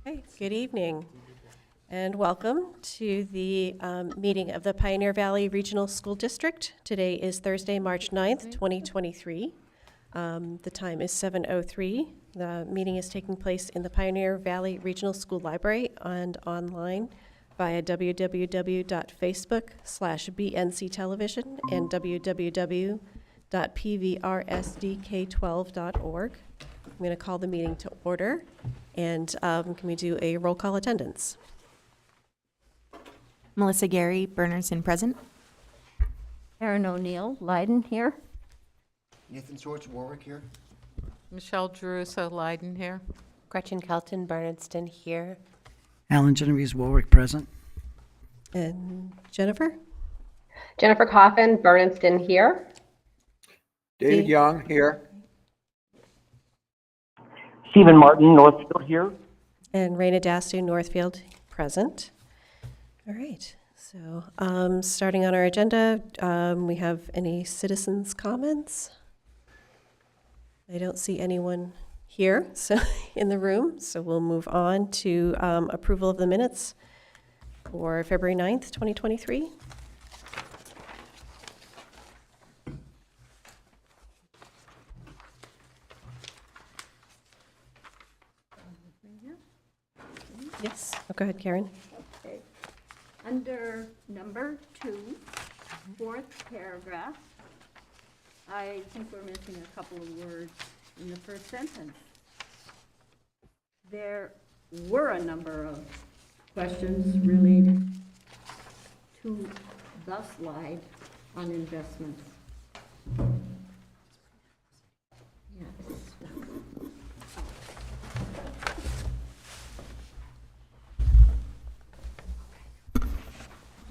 Okay, good evening, and welcome to the meeting of the Pioneer Valley Regional School District. Today is Thursday, March 9th, 2023. The time is 7:03. The meeting is taking place in the Pioneer Valley Regional School Library and online via www.facebook/BNC Television and www.PVRSDK12.org. I'm going to call the meeting to order, and can we do a roll call attendance? Melissa Gary, Bernardston present. Erin O'Neill, Leiden here. Nathan Schwartz, Warwick here. Michelle Jeruso, Leiden here. Gretchen Kelton, Bernardston here. Alan Genovese, Warwick present. And Jennifer? Jennifer Coffin, Bernardston here. David Young here. Stephen Martin, Northfield here. And Raina Dastu, Northfield, present. All right, so starting on our agenda, we have any citizens' comments? I don't see anyone here so in the room, so we'll move on to approval of the minutes for February 9th, 2023. Yes, go ahead, Karen. Okay. Under number 2, fourth paragraph, I think we're missing a couple of words in the first sentence. There were a number of questions related to the slide on investments. Yes.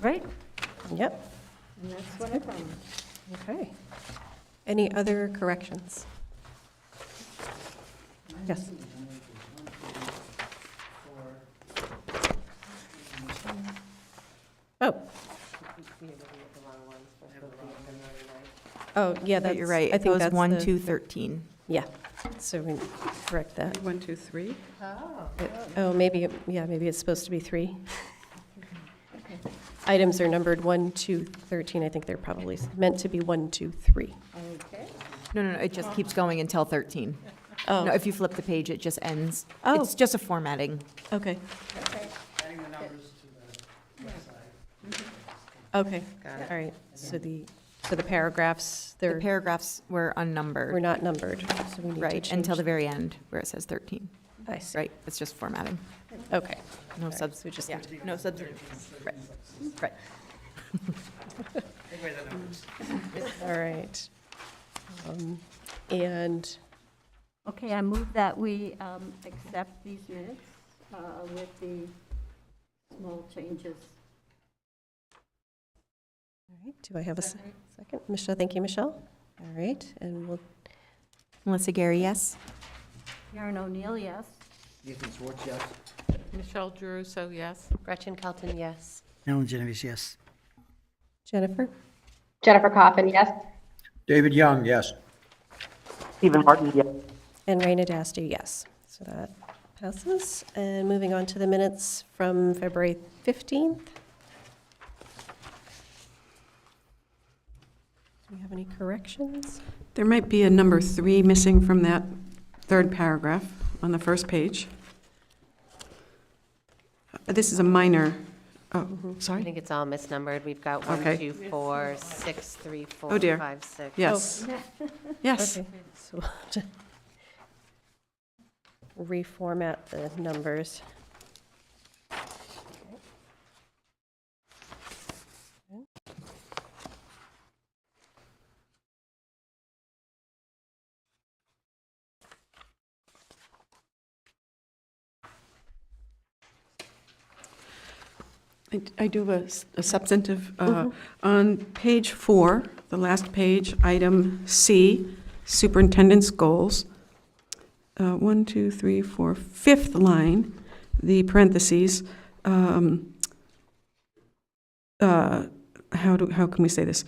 Right? Yep, And that's what I found. okay. Any other corrections? Yes. Oh. Oh, yeah, that's. You're right. I It think goes that's 1, the- 2, 13. Yeah, so we correct that. 1, 2, 3. Oh, maybe, yeah, maybe it's supposed to be 3. Items are numbered 1, 2, 13. I think they're probably meant to be 1, 2, 3. Okay. No, it just keeps going until 13. Oh. No, if you flip the page, it just ends. Oh. It's just a formatting. Okay, Okay. okay, all right. So the paragraphs, The they're, paragraphs were unnumbered. were not numbered, so we need to Right, change. until the very end, where it says 13. I see, Right, it's just formatting. okay. No right, subs, so we just yeah, need to- no substitution. Right, right. All right. And, Okay, I move that we accept these minutes with the small changes. all right, do I have a second? Michelle, thank you, Michelle. All right, and we'll, Melissa Gary, yes. Erin O'Neill, yes. Nathan Schwartz, yes. Michelle Jeruso, yes. Gretchen Kelton, yes. Alan Genovese, yes. Jennifer? Jennifer Coffin, yes. David Young, yes. Stephen Martin, yes. And Raina Dastu, yes. So that passes. And moving on to the minutes from February 15th. Do we have any corrections? There might be a number 3 missing from that third paragraph on the first page. This is a minor, oh, I sorry. think it's all misnumbered. We've got 1, Okay. 2, 4, 6, 3, 4, Oh, dear. 5, 6. Yes, yes. Okay, so we'll have to reformat the numbers. I do have a substantive, on page 4, the last page, item C, superintendent's goals. 1, 2, 3, 4, fifth line, the parentheses. How can we say this?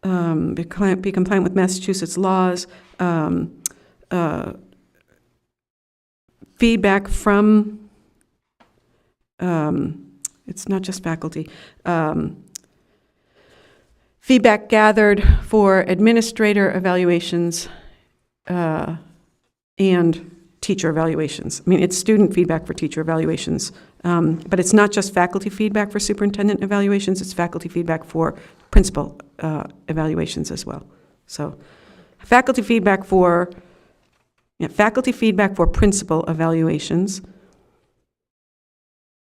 Be compliant with Massachusetts laws, feedback from, it's not just faculty, feedback gathered for administrator evaluations and teacher evaluations. I mean, it's student feedback for teacher evaluations, but it's not just faculty feedback for superintendent evaluations, it's faculty feedback for principal evaluations as well. So faculty feedback for principal evaluations.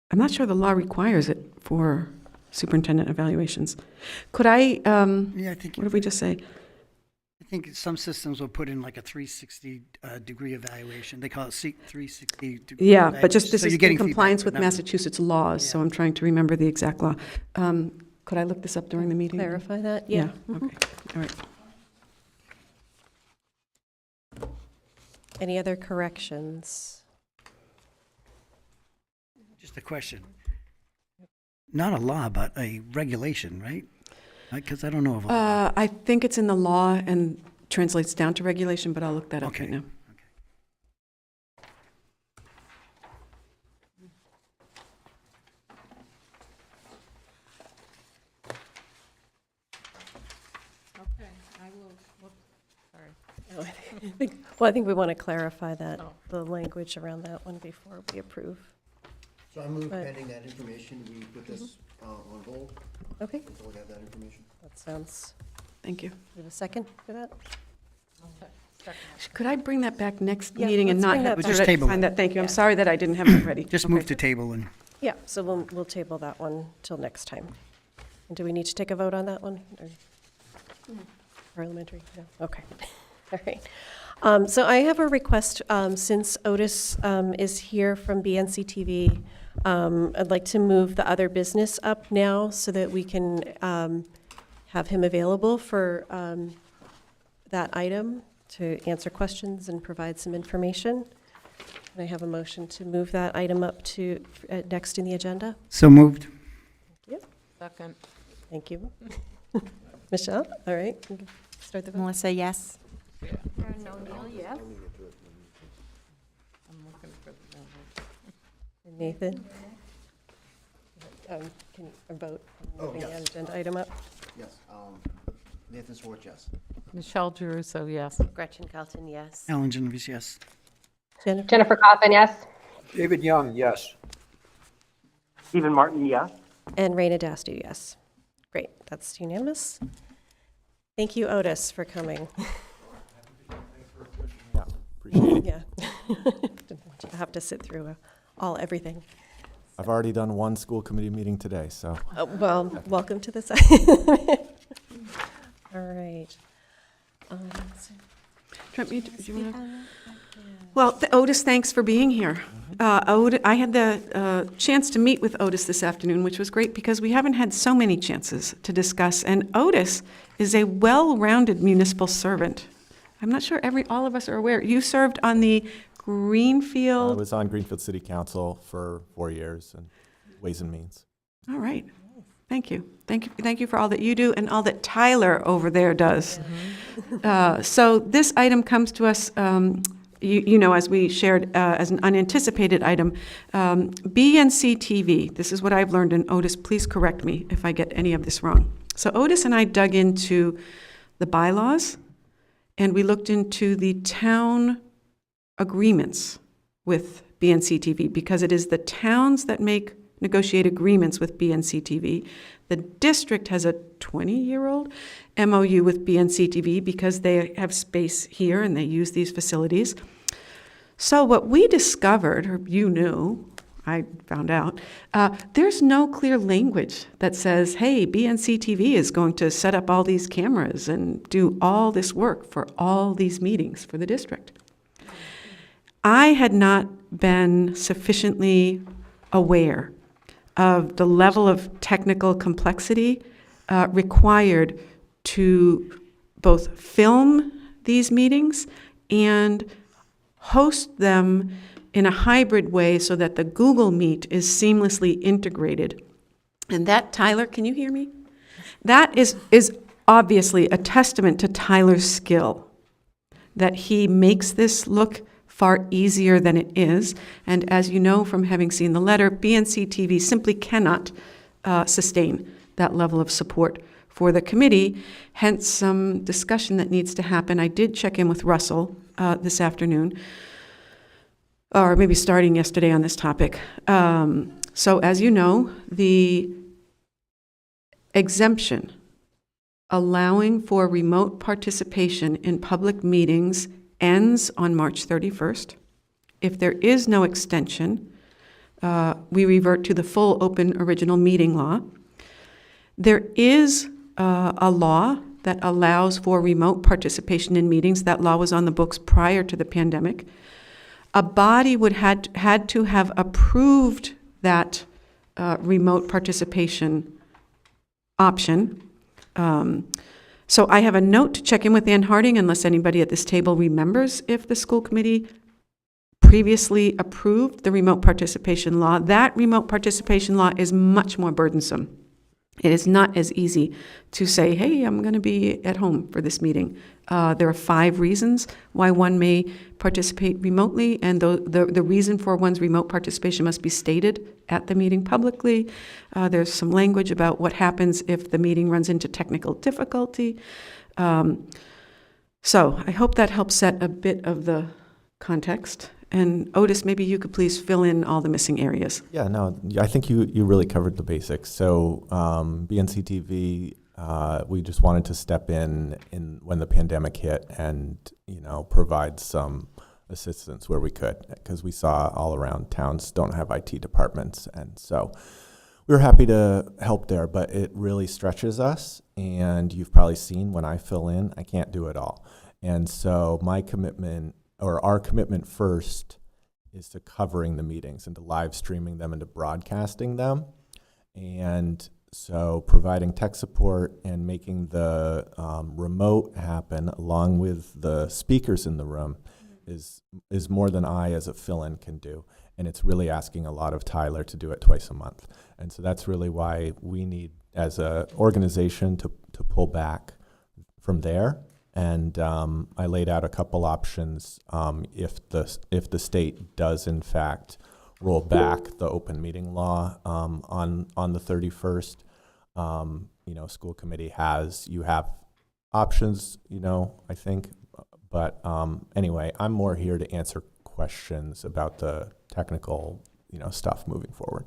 I'm not sure the law requires it for superintendent evaluations. Could I, Yeah, I think, what did we just say? I think some systems will put in like a 360 degree evaluation. They call it 360 degree. Yeah, but just evaluation. this So is you're in getting compliance feedback, with but not- Massachusetts laws, so I'm trying to remember the exact law. Could I look this up during the meeting? Clarify that? Yeah, Mhm. okay, all right. Any other corrections? Just a question. Not a law, but a regulation, right? Because I don't know of a law. I think it's in the law and translates down to regulation, but I'll look that up Okay. right now. Okay, I will look, sorry. Oh, I think we want to clarify that, Oh. the language around that one before we approve. So I move Right. pending that information, we put this on hold Okay, until we have that information. that sounds, Thank you. we have a second for that? Could I bring that back next Yeah, meeting and let's not bring have that to back. Just table find it. that? Thank you. I'm Yeah. sorry that I didn't have it ready. Just Okay. move to table and Yeah, so we'll table that one till next time. And do we need to take a vote on that one? or- Parliamentary? No, okay. All right. So I have a request, since Otis is here from BNCTV, I'd like to move the other business up now so that we can have him available for that item to answer questions and provide some information. Can I have a motion to move that item up to next in the agenda? so moved. Second. Thank you. Michelle, all right, you can start the vote. Melissa, yes. Karen O'Neill, yes. I'm looking for the number. And Nathan? Can you vote on moving the agenda item up? Yes, Nathan Swartz, yes. Michelle Geruso, yes. Gretchen Kelton, yes. Alan Genovese, yes. Jennifer? Jennifer Coffin, yes. David Young, yes. Stephen Martin, yes. And Raina Dastu, yes. Great, that's unanimous. Thank you, Otis, for coming. Yeah, appreciate it. Yeah. Didn't want you to have to sit through everything. I've already done one school committee meeting today, so. Well, welcome to the site. All right. So- Do you wanna- Well, Otis, thanks for being here. I had the chance to meet with Otis this afternoon, which was great because we haven't had so many chances to discuss. And Otis is a well-rounded municipal servant. I'm not sure all of us are aware. You served on the I Greenfield. was on Greenfield City Council for 4 years and Ways and Means. All right. Thank you. Thank you for all that you do and all that Tyler over there does. So this item comes to us, you know, as we shared as an unanticipated item. BNC TV, this is what I've learned, and Otis, please correct me if I get any of this wrong. So Otis and I dug into the bylaws, and we looked into the town agreements with BNC TV, because it is the towns that negotiate agreements with BNC TV. The district has a 20-year-old MOU with BNC TV because they have space here and they use these facilities. So what we discovered, or you knew, I found out, there's no clear language that says, hey, BNC TV is going to set up all these cameras and do all this work for all these meetings for the district. I had not been sufficiently aware of the level of technical complexity required to both film these meetings and host them in a hybrid way so that the Google Meet is seamlessly integrated. And that, Tyler, can you hear me? That is obviously a testament to Tyler's skill, that he makes this look far easier than it is. And as you know from having seen the letter, BNC TV simply cannot sustain that level of support for the committee, hence some discussion that needs to happen. I did check in with Russell this afternoon, or maybe starting yesterday on this topic. So as you know, the exemption allowing for remote participation in public meetings ends on March 31st. If there is no extension, we revert to the full open original meeting law. There is a law that allows for remote participation in meetings. That law was on the books prior to the pandemic. A body would had to have approved that remote participation option. So I have a note to check in with Ann Harding, unless anybody at this table remembers if the school committee previously approved the remote participation law. That remote participation law is much more burdensome. It is not as easy to say, hey, I'm going to be at home for this meeting. There are 5 reasons why one may participate remotely, and the reason for one's remote participation must be stated at the meeting publicly. There's some language about what happens if the meeting runs into technical difficulty. So I hope that helps set a bit of the context. And Otis, maybe you could please fill in all the missing areas. Yeah, no, I think you really covered the basics. So BNCTV, we just wanted to step in when the pandemic hit and, provide some assistance where we could, because we saw all around towns don't have IT departments. And so we were happy to help there, but it really stretches us. And you've probably seen when I fill in, I can't do it all. And so my commitment, or our commitment first, is to covering the meetings and to live streaming them and to broadcasting them. And so providing tech support and making the remote happen along with the speakers in the room is more than I as a fill-in can do. And it's really asking a lot of Tyler to do it twice a month. And so that's really why we need, as an organization, to pull back from there. And I laid out a couple options if the state does in fact roll back the open meeting law on the 31st. School committee you have options, I think. But anyway, I'm more here to answer questions about the technical, stuff moving forward.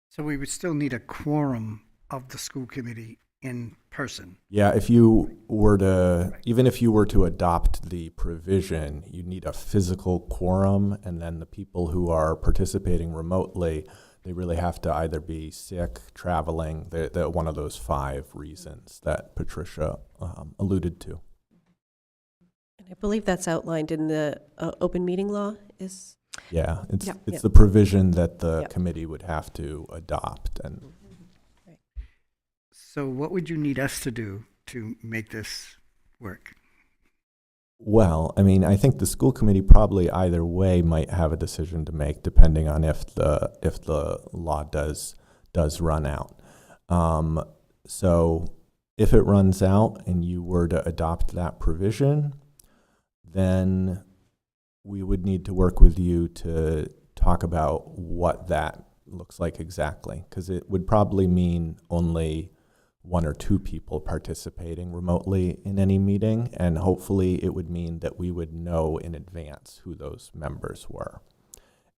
So we would still need a quorum of the school committee in person. Yeah, if you were to, even if you were to adopt the provision, you need a physical quorum, and then the people who are participating remotely, they really have to either be sick, traveling, they're one of those 5 reasons that Patricia alluded to. And I believe that's outlined in the open meeting law. Yeah, it's Yep. the provision that the Yep. committee would have to adopt. And So what would you need us to do to make this work? well, I think the school committee probably either way might have a decision to make, depending on if the law does run out. So if it runs out and you were to adopt that provision, then we would need to work with you to talk about what that looks like exactly, because it would probably mean only 1 or 2 people participating remotely in any meeting, and hopefully it would mean that we would know in advance who those members were.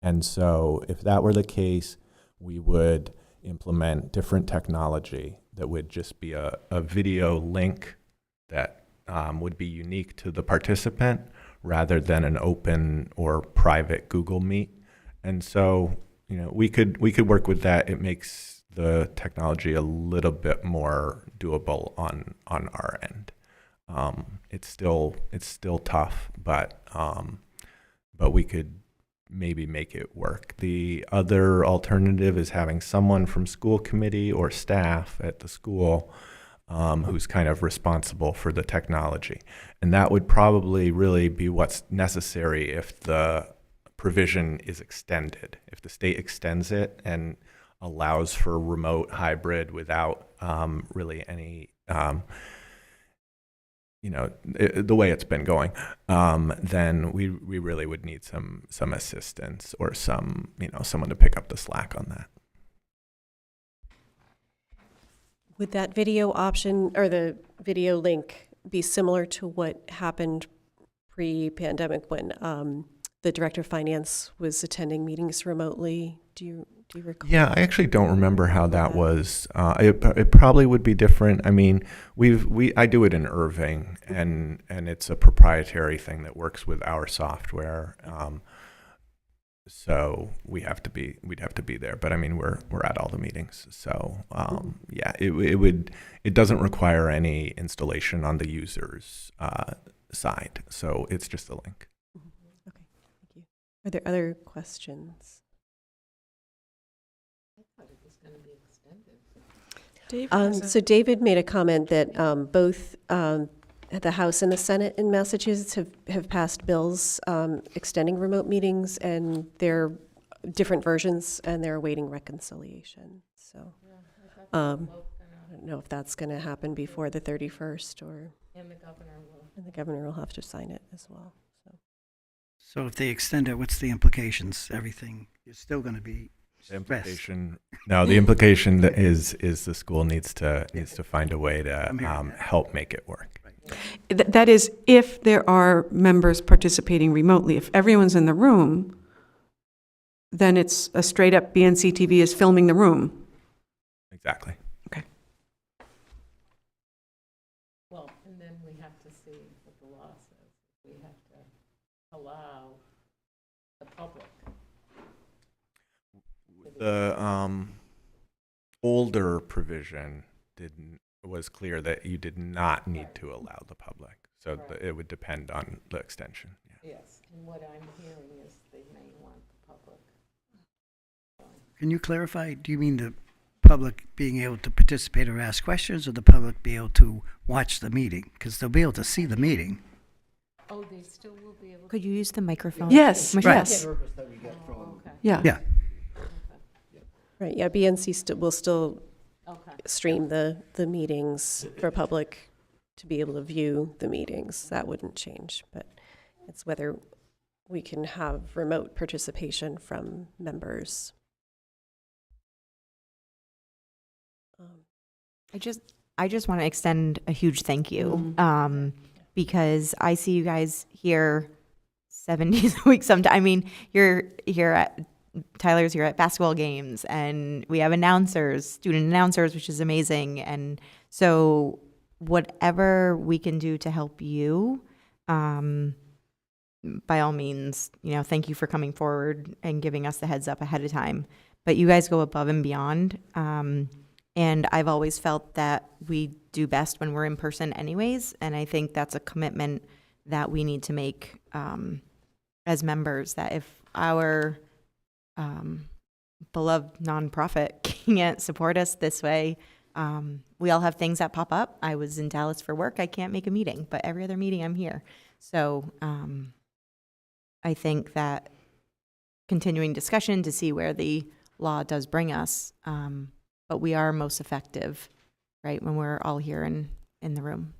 And so if that were the case, we would implement different technology that would just be a video link that would be unique to the participant rather than an open or private Google Meet. And so, we could work with that. It makes the technology a little bit more doable on our end. It's still tough, but we could maybe make it work. The other alternative is having someone from school committee or staff at the school who's kind of responsible for the technology. And that would probably really be what's necessary if the provision is extended. If the state extends it and allows for remote hybrid without really any the way it's been going, then we really would need some assistance or someone to pick up the slack on that. Would that video option or the video link be similar to what happened pre-pandemic when the director of finance was attending meetings remotely? Do you recall? Yeah, I actually don't remember how that was. It probably would be different. I mean, I do it in Irving, and it's a proprietary thing that works with our software. So we'd have to be there. But I mean, we're at all the meetings. So yeah, it doesn't require any installation on the user's side. So it's just a link. Okay, thank you. Are there other questions? So David made a comment that both the House and the Senate in Massachusetts have passed bills extending remote meetings, and they're different versions, and they're awaiting reconciliation. So I don't know if that's going to happen before the 31st, or And the governor will. and the governor will have to sign it as well. So if they extend it, what's the implications? Everything is still going to be The stressed. implication is the school needs to find a way to help make it work. That is, if there are members participating remotely. If everyone's in the room, then it's a straight up BNC TV is filming the room. Exactly. Well, and then we have to see what the law says. We have to allow the public. The older provision was clear that you did not need to allow the public. So Right. it would depend on the extension. Yeah. Yes, and what I'm hearing is they may want the public. Can you clarify? Do you mean the public being able to participate or ask questions, or the public be able to watch the meeting? Because they'll be able to see the meeting. Oh, they still will be able to. Could you use the microphone? Yes, Michelle? yes. Service that we get from, Okay, Yeah. Yeah. Right, yeah, BNC will still okay. stream the meetings for public to be able to view the meetings. That wouldn't change, but it's whether we can have remote participation from members. I just want to extend a huge thank you, because I see you guys here 7 days a week sometimes. I mean, Tyler's here at basketball games, and we have student announcers, which is amazing. And so whatever we can do to help you, by all means, thank you for coming forward and giving us the heads up ahead of time. But you guys go above and beyond. And I've always felt that we do best when we're in person anyways. And I think that's a commitment that we need to make as members, that if our beloved nonprofit can't support us this way, we all have things that pop up. I was in Dallas for work. I can't make a meeting, but every other meeting I'm here. So I think that continuing discussion to see where the law does bring us, but we are most effective, right, when we're all here in the room.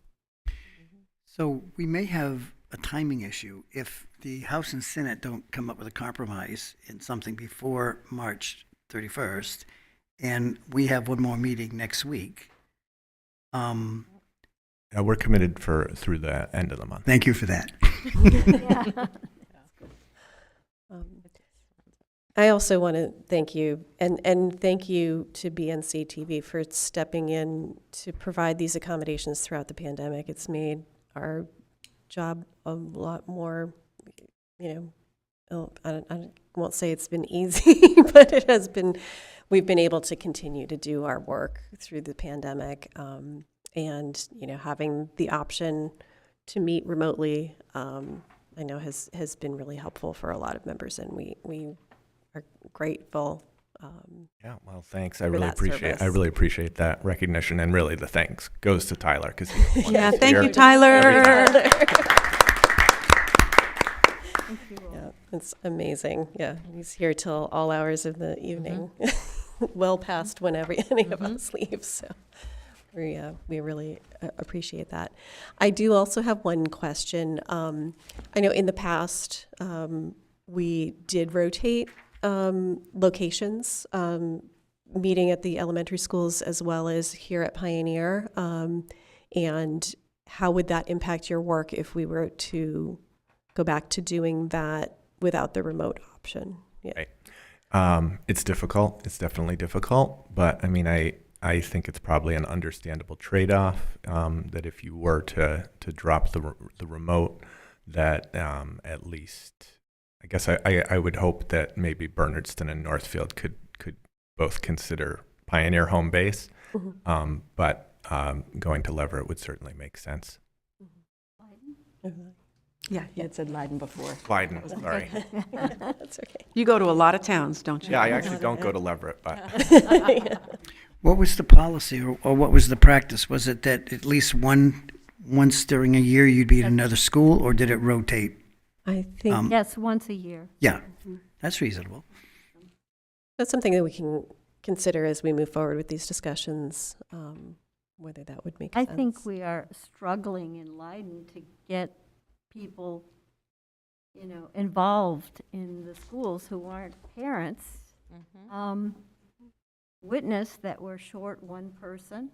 So we may have a timing issue if the House and Senate don't come up with a compromise in something before March 31st, and we have one more meeting next week. We're committed through the end of the month. Thank you for that. I also want to thank you, and thank you to BNC TV for stepping in to provide these accommodations throughout the pandemic. It's made our job a lot more, I won't say it's been easy, but it has been, we've been able to continue to do our work through the pandemic. And, having the option to meet remotely, I know has been really helpful for a lot of members, and we are grateful. Yeah, well, thanks. I for really that appreciate. service. I really appreciate that recognition, and really the thanks goes to Tyler because Yeah, thank you, Tyler. Yeah, it's amazing. Yeah, he's here till all hours of the evening, well past whenever any of us leave. So, We really appreciate that. I do also have one question. I know in the past, we did rotate locations, meeting at the elementary schools as well as here at Pioneer. And how would that impact your work if we were to go back to doing that without the remote option? Yeah. Right. It's difficult. It's definitely difficult. But I mean, I think it's probably an understandable trade-off, that if you were to drop the remote, that at least, I guess I would hope that maybe Bernardston and Northfield could both consider Pioneer home base. Mm-hmm. But going to Leverett would certainly make sense. Mm-hmm. Yeah, you had said Leiden before. Leiden, sorry. That's okay. You go to a lot of towns, don't you? Yeah, I actually don't go to Leverett, but What was the policy or what was the practice? Was it that at least once during a year you'd be at another school, or did it rotate? I think Yes, once a year. Yeah, that's reasonable. that's something that we can consider as we move forward with these discussions, whether that would make I sense. think we are struggling in Leiden to get people, involved in the schools who aren't parents. Witness that we're short one person,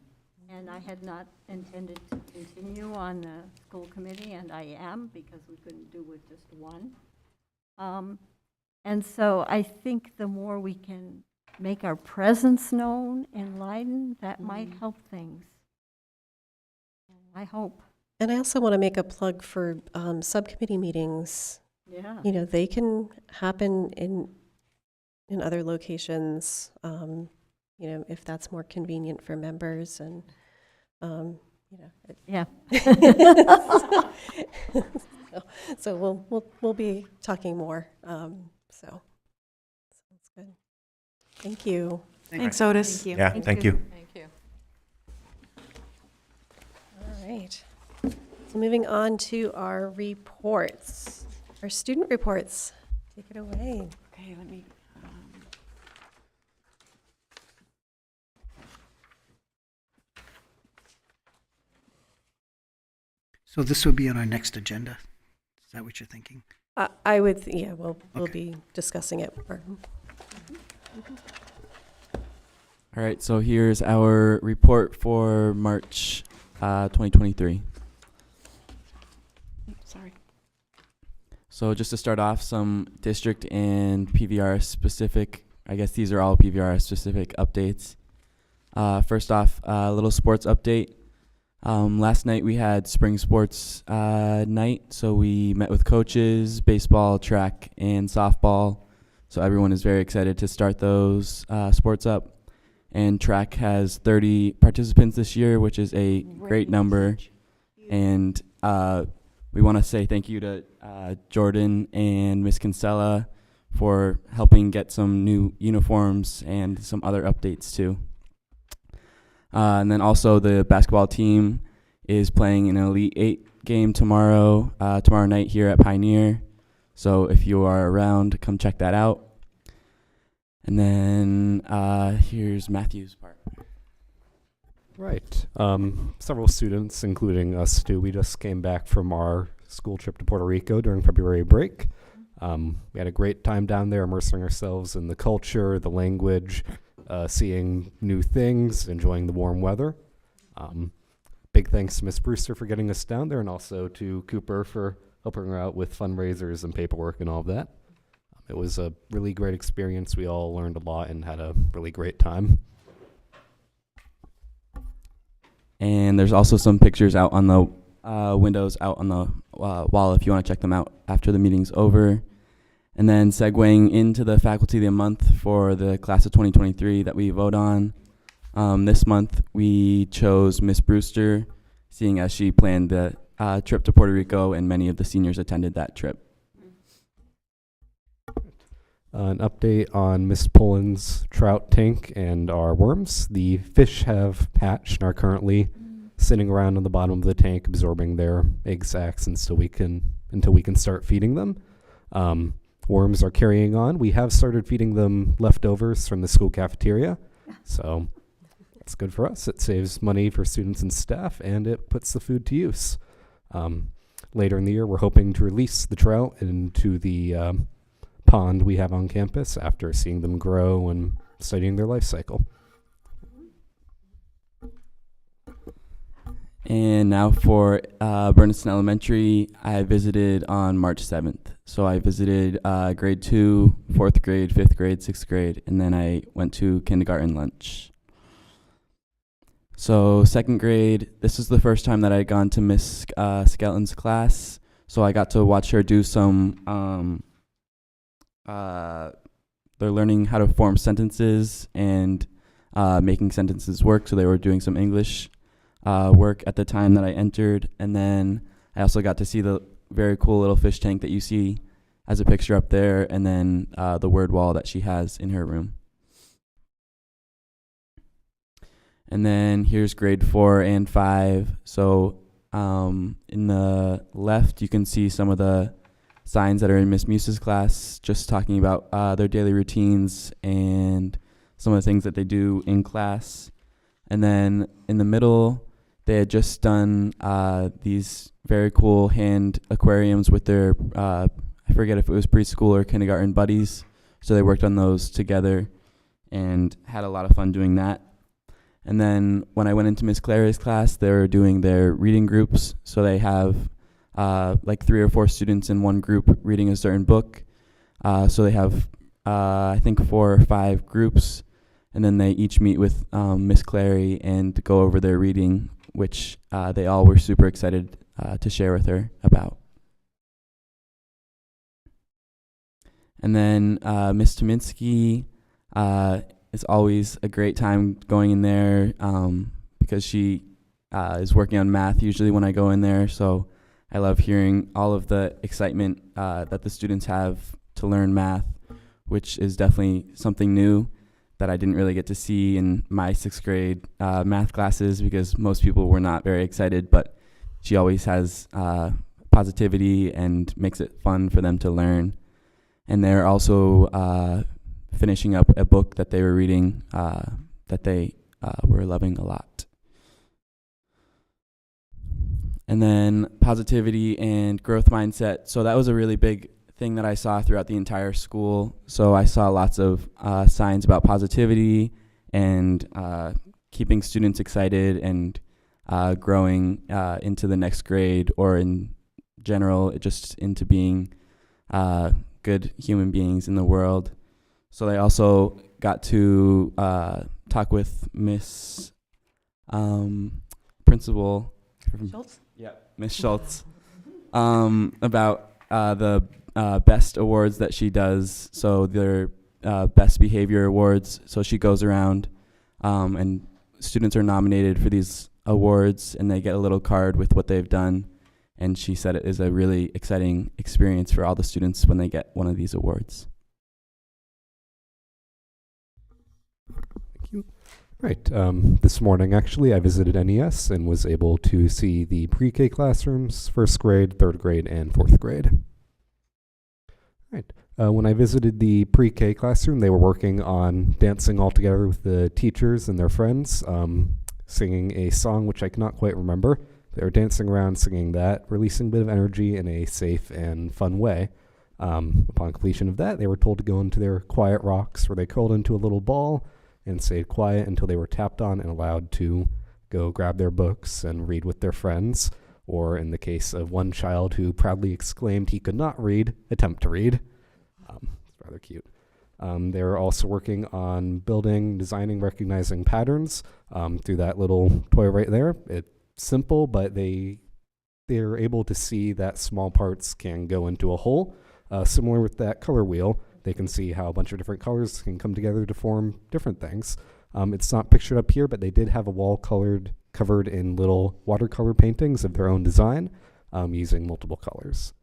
and I had not intended to continue on the school committee, and I am, because we couldn't do with just one. And so I think the more we can make our presence known in Leiden, that might help things. I hope. And I also want to make a plug for subcommittee meetings. Yeah. They can happen in other locations, if that's more convenient for members and, Yeah. so we'll be talking more. So sounds good. Thank you. Thanks, Otis. Thank you. yeah, thank you. Thank you. All right. So moving on to our reports, our student reports. Take it away. Okay, let me. So this will be on our next agenda? Is that what you're thinking? I would, we'll Okay. be discussing it more. All right, so here's our report for March 2023. Sorry. So just to start off, some district and PVRS specific, I guess these are all PVRS specific updates. First off, a little sports update. Last night we had spring sports night, so we met with coaches, baseball, track, and softball. So everyone is very excited to start those sports up. And track has 30 participants this year, which is a great number. And we want to say thank you to Jordan and Miss Kinsella for helping get some new uniforms and some other updates too. And then also the basketball team is playing an Elite 8 game tomorrow night here at Pioneer. So if you are around, come check that out. And then here's Matthew's part. Right. Several students, including us too, we just came back from our school trip to Puerto Rico during February break. We had a great time down there, immersing ourselves in the culture, the language, seeing new things, enjoying the warm weather. Big thanks to Miss Brewster for getting us down there, and also to Cooper for helping her out with fundraisers and paperwork and all of that. It was a really great experience. We all learned a lot and had a really great time. And there's also some pictures out on the windows out on the wall if you want to check them out after the meeting's over. And then segueing into the Faculty of the Month for the class of 2023 that we vote on. This month we chose Miss Brewster, seeing as she planned the trip to Puerto Rico and many of the seniors attended that trip. An update on Miss Pullen's trout tank and our worms. The fish have hatched and are currently sitting around on the bottom of the tank absorbing their egg sacs until we can start feeding them. Worms are carrying on. We have started feeding them leftovers from the school cafeteria. So That's good for us. It saves money for students and staff, and it puts the food to use. Later in the year, we're hoping to release the trout into the pond we have on campus after seeing them grow and studying their life cycle. And now for Bernardston Elementary, I visited on March 7th. So I visited grade 2, 4th grade, 5th grade, 6th grade, and then I went to kindergarten lunch. So 2nd grade, this is the first time that I had gone to Miss Skelton's class. So I got to watch her do some, they're learning how to form sentences and making sentences work. So they were doing some English work at the time that I entered. And then I also got to see the very cool little fish tank that you see as a picture up there, and then the word wall that she has in her room. And then here's grade 4 and 5. So in the left, you can see some of the signs that are in Miss Muse's class, just talking about their daily routines and some of the things that they do in class. And then in the middle, they had just done these very cool hand aquariums with their, I forget if it was preschool or kindergarten buddies. So they worked on those together and had a lot of fun doing that. And then when I went into Miss Clary's class, they were doing their reading groups. So they have like 3 or 4 students in one group reading a certain book. So they have, I think, 4 or 5 groups. And then they each meet with Miss Clary and go over their reading, which they all were super excited to share with her about. And then Miss Tominsky is always a great time going in there because she is working on math usually when I go in there. So I love hearing all of the excitement that the students have to learn math, which is definitely something new that I didn't really get to see in my 6th grade math classes because most people were not very excited, but she always has positivity and makes it fun for them to learn. And they're also finishing up a book that they were reading that they were loving a lot. And then positivity and growth mindset. So that was a really big thing that I saw throughout the entire school. So I saw lots of signs about positivity and keeping students excited and growing into the next grade, or in general, just into being good human beings in the world. So they also got to talk with Miss Principal Schultz? Miss Schultz about the best awards that she does. So they're best behavior awards. So she goes around and students are nominated for these awards and they get a little card with what they've done. And she said it is a really exciting experience for all the students when they get one of these awards. Thank you. Right. This morning, actually, I visited NES and was able to see the pre-K classrooms, 1st grade, 3rd grade, and 4th grade. Right. When I visited the pre-K classroom, they were working on dancing all together with the teachers and their friends, singing a song which I cannot quite remember. They were dancing around, singing that, releasing a bit of energy in a safe and fun way. Upon completion of that, they were told to go into their quiet rocks, where they curled into a little ball and stayed quiet until they were tapped on and allowed to go grab their books and read with their friends, or in the case of one child who proudly exclaimed he could not read, attempt to read. It's rather cute. They were also working on building, designing, recognizing patterns through that little toy right there. It's simple, but they're able to see that small parts can go into a whole. Similar with that color wheel, they can see how a bunch of different colors can come together to form different things. It's not pictured up here, but they did have a wall covered in little watercolor paintings of their own design using multiple colors.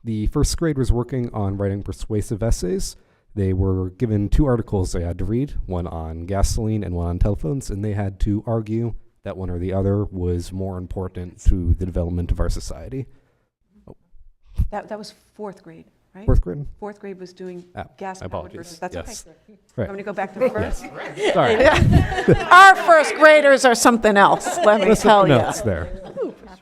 The 1st grade was working on writing persuasive essays. They were given 2 articles they had to read, one on gasoline and one on telephones, and they had to argue that one or the other was more important to the development of our society. That was 4th grade. right? Fourth grade? Fourth grade was doing Ah, gas my powered apologies. versus, that's Yes. okay. Right. Want me to go back to first? Sorry. Our first graders are something else, let me Let's tell put you. notes there.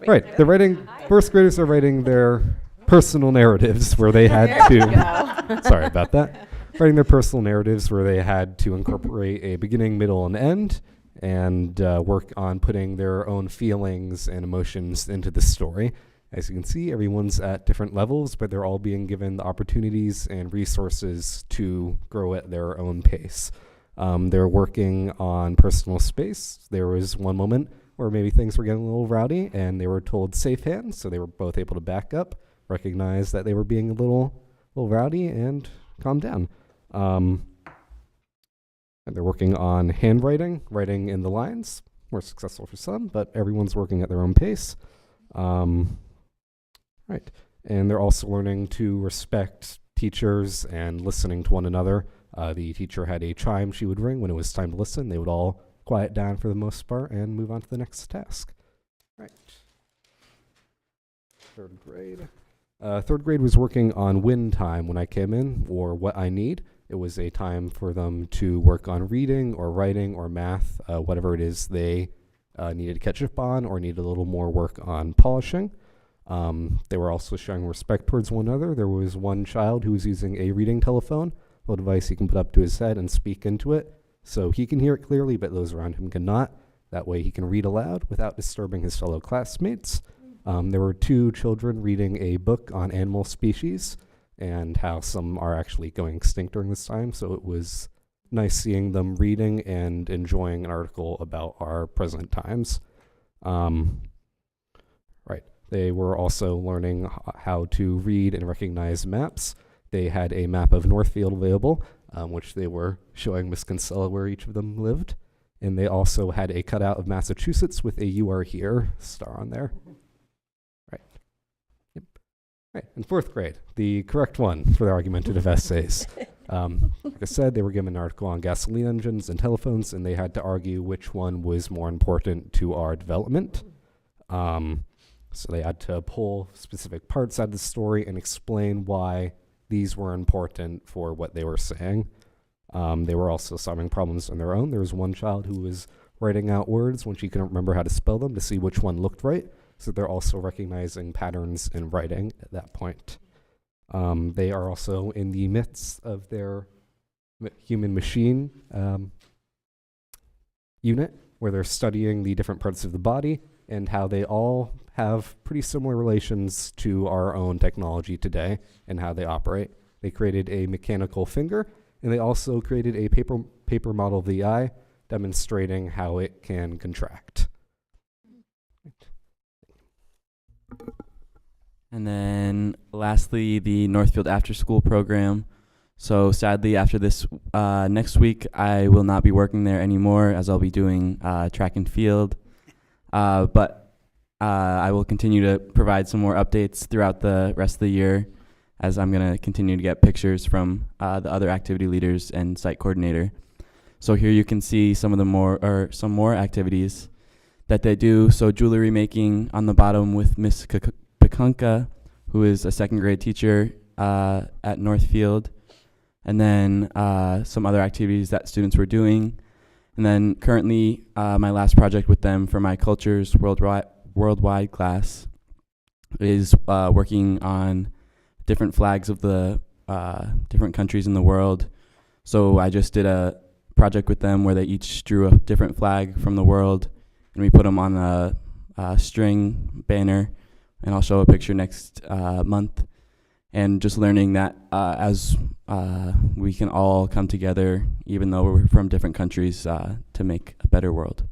Right. They're writing, first graders are writing their personal narratives where they had to, sorry about that, writing their personal narratives where they had to incorporate a beginning, middle, and end, and work on putting their own feelings and emotions into the story. As you can see, everyone's at different levels, but they're all being given the opportunities and resources to grow at their own pace. They're working on personal space. There was one moment where maybe things were getting a little rowdy, and they were told safe hands, so they were both able to back up, recognize that they were being a little rowdy, and calm down. And they're working on handwriting, writing in the lines. More successful for some, but everyone's working at their own pace. Right. And they're also learning to respect teachers and listening to one another. The teacher had a chime she would ring when it was time to listen. They would all quiet down for the most part and move on to the next task. Right. Third grade. Third grade was working on win time when I came in, or what I need. It was a time for them to work on reading or writing or math, whatever it is they needed to catch up on or needed a little more work on polishing. They were also showing respect towards one another. There was one child who was using a reading telephone, a little device he can put up to his head and speak into it, so he can hear it clearly, but those around him cannot. That way he can read aloud without disturbing his fellow classmates. There were two children reading a book on animal species and how some are actually going extinct during this time, so it was nice seeing them reading and enjoying an article about our present times. Right. They were also learning how to read and recognize maps. They had a map of Northfield available, which they were showing Miss Kinsella where each of them lived. And they also had a cutout of Massachusetts with a "You Are Here" star on there. Right. Yep. Right. In fourth grade, the correct one for their argumentative essays. Like I said, they were given an article on gasoline engines and telephones, and they had to argue which one was more important to our development. So they had to pull specific parts out of the story and explain why these were important for what they were saying. They were also solving problems on their own. There was one child who was writing out words when she couldn't remember how to spell them to see which one looked right. So they're also recognizing patterns in writing at that point. They are also in the midst of their human machine unit, where they're studying the different parts of the body and how they all have pretty similar relations to our own technology today and how they operate. They created a mechanical finger, and they also created a paper model of the eye, demonstrating how it can contract. And then lastly, the Northfield After School program. So sadly, after this next week, I will not be working there anymore, as I'll be doing track and field. But I will continue to provide some more updates throughout the rest of the year, as I'm going to continue to get pictures from the other activity leaders and site coordinator. So here you can see some of the some more activities that they do. So jewelry making on the bottom with Miss Pekunka, who is a second grade teacher at Northfield. And then some other activities that students were doing. And then currently my last project with them for my Cultures Worldwide class is working on different flags of the different countries in the world. So I just did a project with them where they each drew a different flag from the world, and we put them on a string banner, and I'll show a picture next month. And just learning that as we can all come together, even though we're from different countries, to make a better world.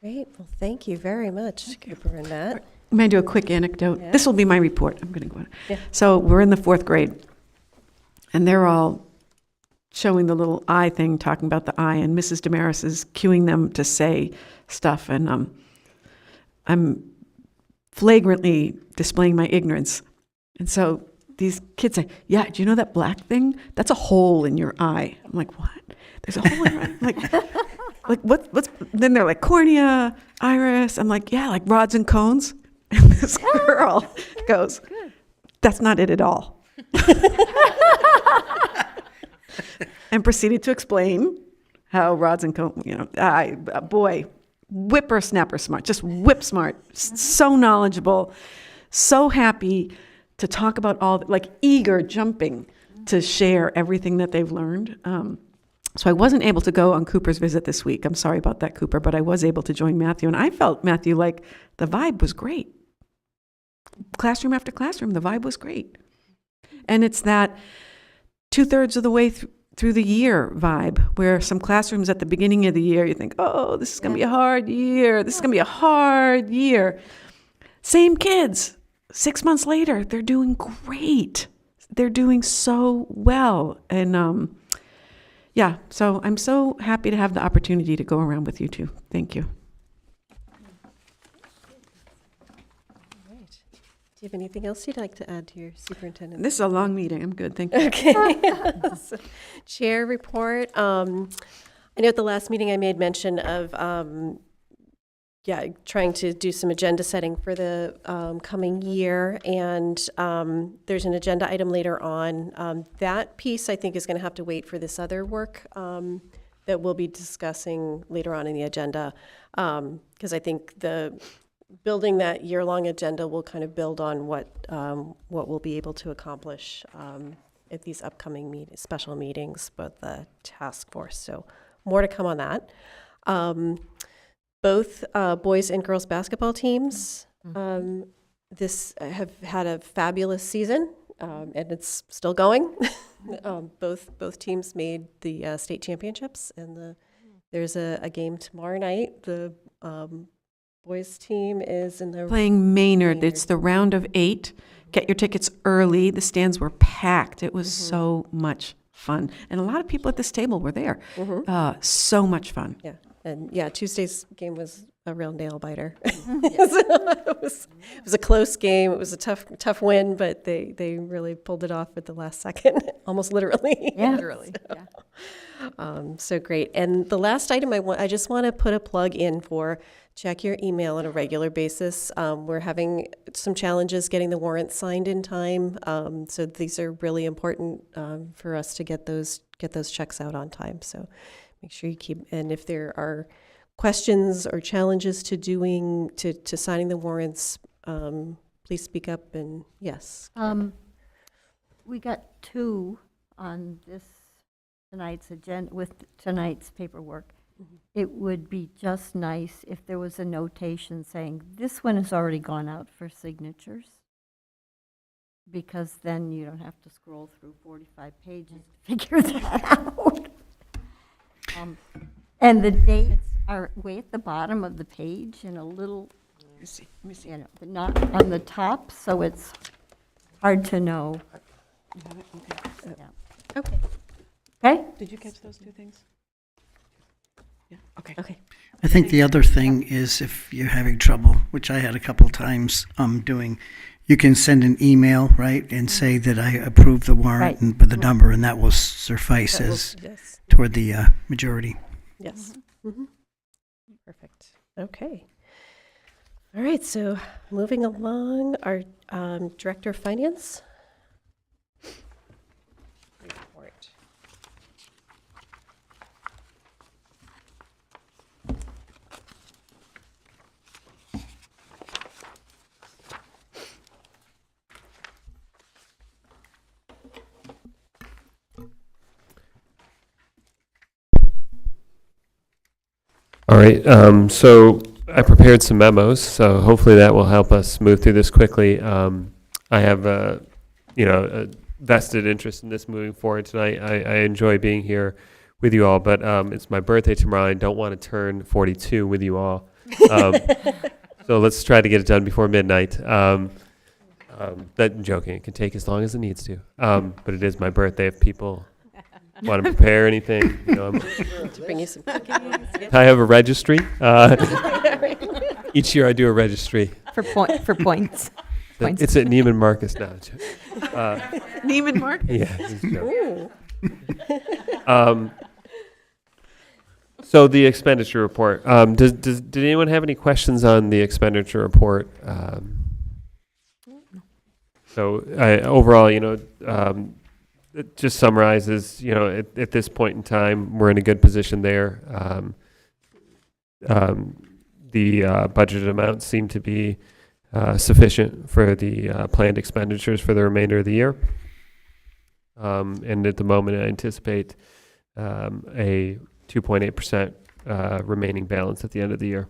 Great. Well, thank you very much, Cooper and Matt. May I do a quick anecdote? Yes. This will be my report. I'm going to go on. Yeah. So we're in the fourth grade, and they're all showing the little eye thing, talking about the eye, and Mrs. Damaris is cueing them to say stuff, and I'm flagrantly displaying my ignorance. And so these kids say, "Yeah, do you know that black thing? That's a hole in your eye." I'm like, "What? There's a hole in my eye?" Like, like, what's, then they're like, cornea, iris. I'm like, yeah, like rods and cones. And this girl goes, that's not it at all. And proceeded to explain how rods and cones, boy, whippersnapper smart, just whip smart, so knowledgeable, so happy to talk about all, like eager, jumping to share everything that they've learned. So I wasn't able to go on Cooper's visit this week. I'm sorry about that, Cooper, but I was able to join Matthew. And I felt, Matthew, like the vibe was great. Classroom after classroom, the vibe was great. And it's that 2/3 of the way through the year vibe, where some classrooms at the beginning of the year, you think, oh, this is going to be a hard year. This is going to be a hard year. Same kids. 6 months later, they're doing great. They're doing so well. And yeah, so I'm so happy to have the opportunity to go around with you two. Thank you. All right. Do you have anything else you'd like to add to your superintendent? This is a long meeting. I'm good. Thank you. Okay. So, chair report. I know at the last meeting I made mention of trying to do some agenda setting for the coming year, and there's an agenda item later on. That piece I think is going to have to wait for this other work that we'll be discussing later on in the agenda, because I think the building that year-long agenda will kind of build on what we'll be able to accomplish at these upcoming special meetings, but the task force. So more to come on that. Both boys and girls basketball teams this have had a fabulous season, and it's still going. Both teams made the state championships, and there's a game tomorrow night. The boys team is in the Playing Maynard. It's the round of 8. Get your tickets early. The stands were packed. It was so much fun, and a lot of people at this table were there. So much fun. Yeah. And yeah, Tuesday's game was a real nail biter. It was a close game. It was a tough win, but they really pulled it off at the last second, almost literally. Yeah. Literally. So great. And the last item I just want to put a plug in for. Check your email on a regular basis. We're having some challenges getting the warrants signed in time, so these are really important for us to get those checks out on time. So. Make sure you keep, and if there are questions or challenges to signing the warrants, please speak up. And yes. We got 2 on tonight's agenda with tonight's paperwork. It would be just nice if there was a notation saying this one has already gone out for signatures, because then you don't have to scroll through 45 pages to figure that out. And the dates are way at the bottom of the page in a little, Let me see. you know, but not on the top, so it's hard to know. You have it? Okay. Yeah. Okay. Okay? Did you catch those 2 things? Yeah. Okay. Okay. I think the other thing is if you're having trouble, which I had a couple times doing, you can send an email, right, and say that I approve the warrant Right. and with the number, and that will suffice as Yes. toward the majority. Yes. Perfect. Okay. All right. So moving along, our Director of Finance. Report. All right, so I prepared some memos, so hopefully that will help us move through this quickly. I have a vested interest in this moving forward tonight. I enjoy being here with you all, but it's my birthday tomorrow. I don't want to turn 42 with you all. So let's try to get it done before midnight. I'm joking. It can take as long as it needs to, but it is my birthday. If people want to prepare anything, To bring you some cookies. I have a registry. Each year I do a registry. For points. It's at Neiman Marcus now. Neiman Marcus? Yeah. it's a joke. So the expenditure report, did anyone have any questions on the expenditure report? So overall, it just summarizes, at this point in time, we're in a good position there. The budgeted amounts seem to be sufficient for the planned expenditures for the remainder of the year. And at the moment, I anticipate a 2.8% remaining balance at the end of the year.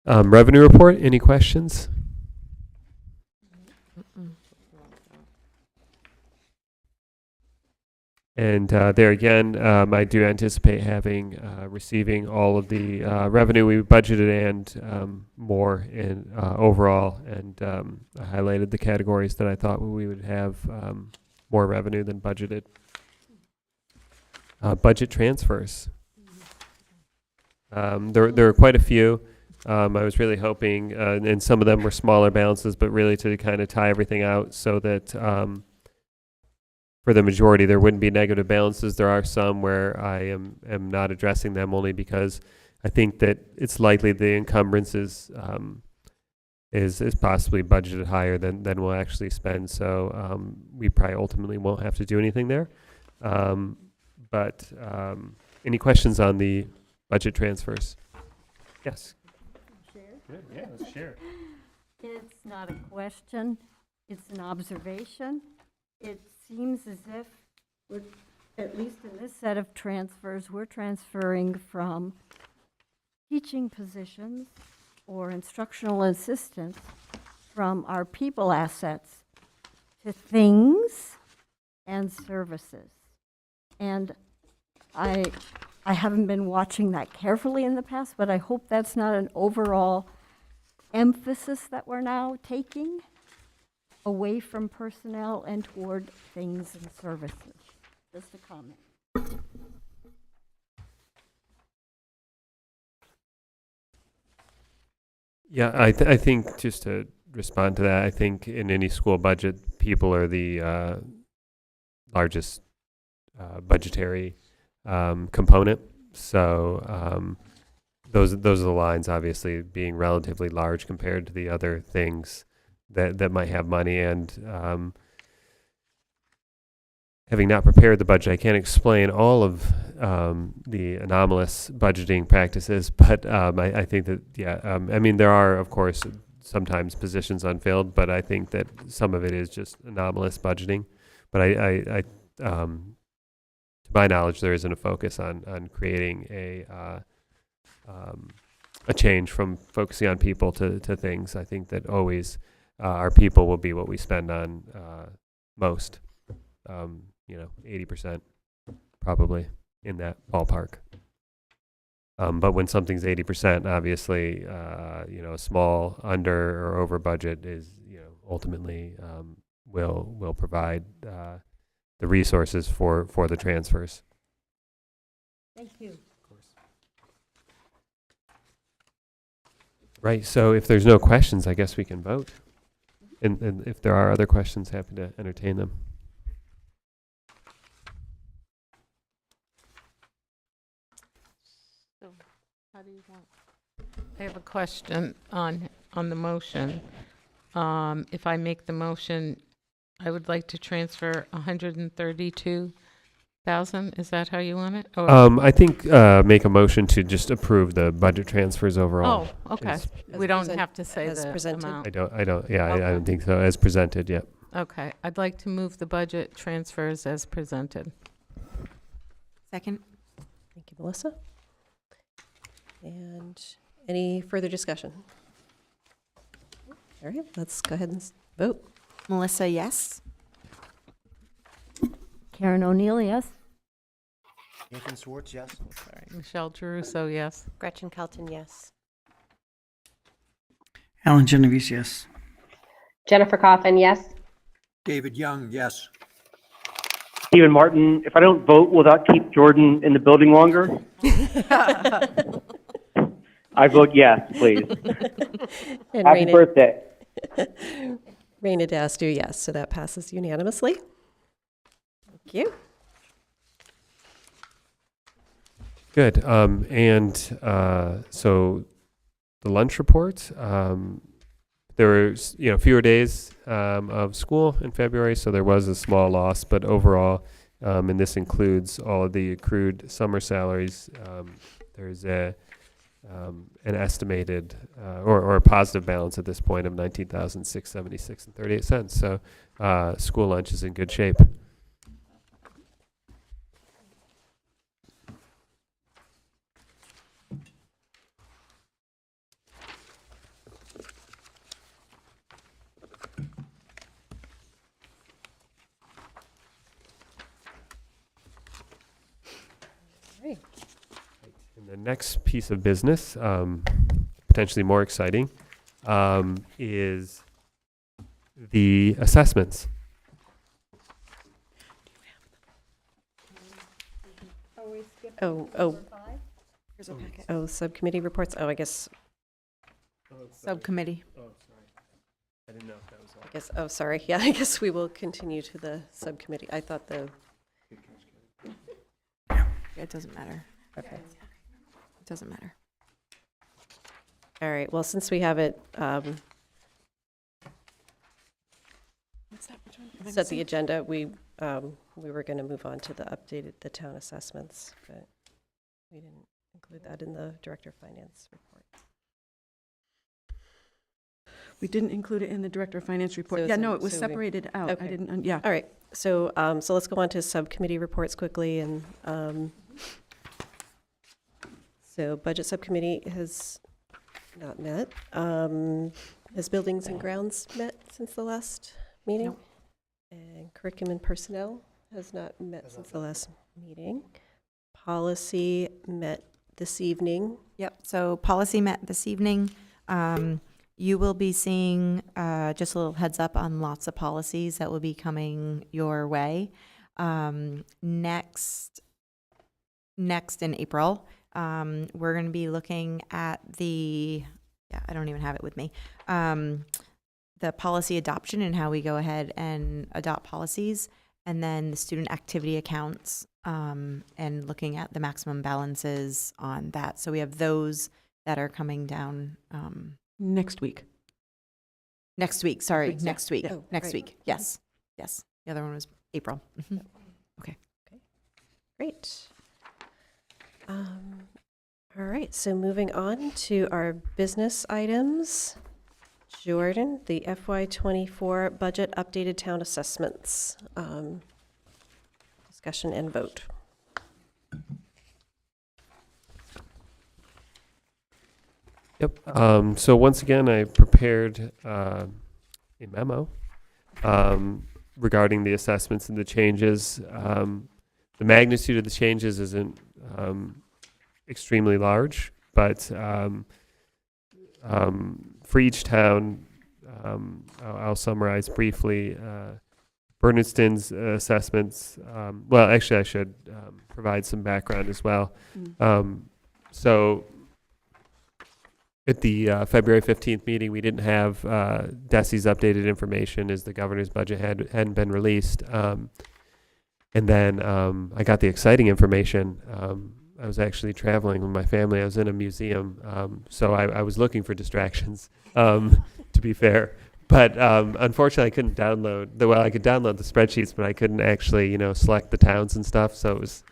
Revenue report, any questions? And there again, I do anticipate receiving all of the revenue we budgeted and more in overall. And I highlighted the categories that I thought we would have more revenue than budgeted. Budget transfers. There are quite a few. I was really hoping, and some of them were smaller balances, but really to kind of tie everything out so that for the majority, there wouldn't be negative balances. There are some where I am not addressing them only because I think that it's likely the encumbrance is possibly budgeted higher than we'll actually spend. So we probably ultimately won't have to do anything there. But any questions on the budget transfers? Yes. Yeah, let's share. It's not a question, it's an observation. It seems as if, at least in this set of transfers, we're transferring from teaching positions or instructional assistants from our people assets to things and services. And I haven't been watching that carefully in the past, but I hope that's not an overall emphasis that we're now taking away from personnel and toward things and services. Just a comment. Yeah, I think just to respond to that, I think in any school budget, people are the largest budgetary component. So those are the lines, obviously, being relatively large compared to the other things that might have money. And having not prepared the budget, I can't explain all of the anomalous budgeting practices, but I think that, I mean, there are, of course, sometimes positions unfilled, but I think that some of it is just anomalous budgeting. But I to my knowledge, there isn't a focus on creating a change from focusing on people to things. I think that always our people will be what we spend on most. 80% probably in that ballpark. But when something's 80%, obviously, a small under or over budget is, ultimately will provide the resources for the transfers. Thank you. Right. So if there's no questions, I guess we can vote. And if there are other questions, happy to entertain them. So how do you want? I have a question on the motion. If I make the motion, I would like to transfer 132,000. Is that how you want it? Or I think make a motion to just approve the budget transfers overall. Oh, okay. Is- We don't have to say as the presented. amount. I don't. Yeah, I Okay. don't think so. As presented, yeah. Okay, I'd like to move the budget transfers as presented. Second. Thank you, Melissa. And any further discussion? All right, let's go ahead and vote. Melissa, yes. Karen O'Neill, yes? Nathan Swartz, yes. Sorry, Michelle Geruso, yes. Gretchen Kelton, yes. Alan Genovese, yes. Jennifer Coffin, yes. David Young, yes. Stephen Martin, if I don't vote, will that keep Jordan in the building longer? I vote yes, please. And Happy Raina- birthday. Raina Dastu, yes, so that passes unanimously. Thank you. Good. So the lunch report, there were, fewer days of school in February, so there was a small loss, but overall, and this includes all of the accrued summer salaries, there's an estimated or a positive balance at this point of $19,676.38. So school lunch is in good shape. And the next piece of business, potentially more exciting, is the assessments. Subcommittee reports. I guess. Subcommittee. Oh, sorry. I didn't know if that was all. I guess. Sorry. Yeah, I guess we will continue to the subcommittee. I thought the. It doesn't matter. Okay. It doesn't matter. All right. Well, since we have it set the agenda, we were going to move on to the town assessments, but we didn't include that in the Director of Finance report. We didn't include it in the Director of Finance report. So Yeah, it's no, in- it was so we- separated out. Okay. I didn't, yeah. All right. So let's go on to subcommittee reports quickly. And so Budget Subcommittee has not met. Has Buildings and Grounds met since the last meeting? Nope. And Curriculum and Personnel has not met since the last meeting. Policy met this evening. Yep, so policy met this evening. You will be seeing, just a little heads up on lots of policies that will be coming your way. Next in April, we're going to be looking at I don't even have it with me, the policy adoption and how we go ahead and adopt policies, and then the student activity accounts, and looking at the maximum balances on that. So we have those that are coming down. Next week. Next week, sorry, Next week, next week, yeah. Oh, next right. week, yes, yes. The other one was April. Mhm. Great. All right, so moving on to our business items. Jordan, the FY24 budget updated town assessments. Discussion and vote. Yep. So once again, I prepared a memo regarding the assessments and the changes. The magnitude of the changes isn't extremely large, but for each town, I'll summarize briefly. Bernardston's assessments, well, actually I should provide some background as well. So at the February 15th meeting, we didn't have DESI's updated information as the governor's budget hadn't been released. And then I got the exciting information. I was actually traveling with my family. I was in a museum, so I was looking for distractions, to be fair. But unfortunately, I couldn't download. I could download the spreadsheets, but I couldn't actually, select the towns and stuff. So it was,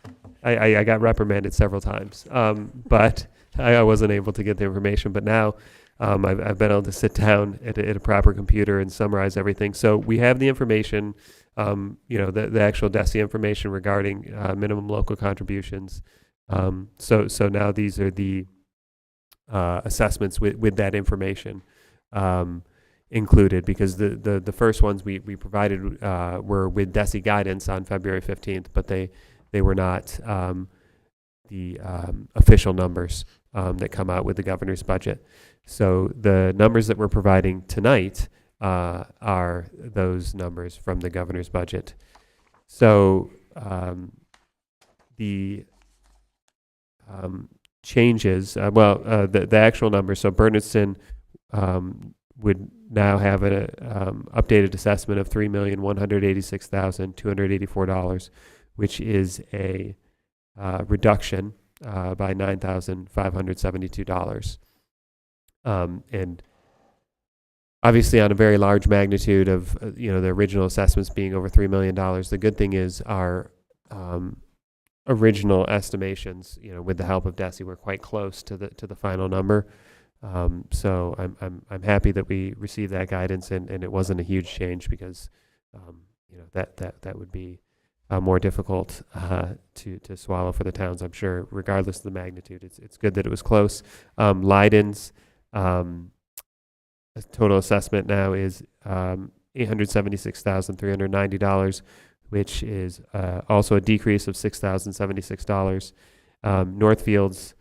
I got reprimanded several times. But I wasn't able to get the information. But now I've been able to sit down at a proper computer and summarize everything. So we have the information, the actual DESI information regarding minimum local contributions. So now these are the assessments with that information included, because the first ones we provided were with DESI guidance on February 15th, but they were not the official numbers that come out with the governor's budget. So the numbers that we're providing tonight are those numbers from the governor's budget. So the changes, the actual numbers, so Bernardston would now have an updated assessment of $3,186,284, which is a reduction by $9,572. And obviously, on a very large magnitude of the original assessments being over $3 million, the good thing is our original estimations, with the help of DESI, were quite close to the final number. So I'm happy that we received that guidance, and it wasn't a huge change, because that would be more difficult to swallow for the towns, I'm sure, regardless of the magnitude. It's good that it was close. Leiden's total assessment now is $876,390, which is also a decrease of $6,076. Northfield's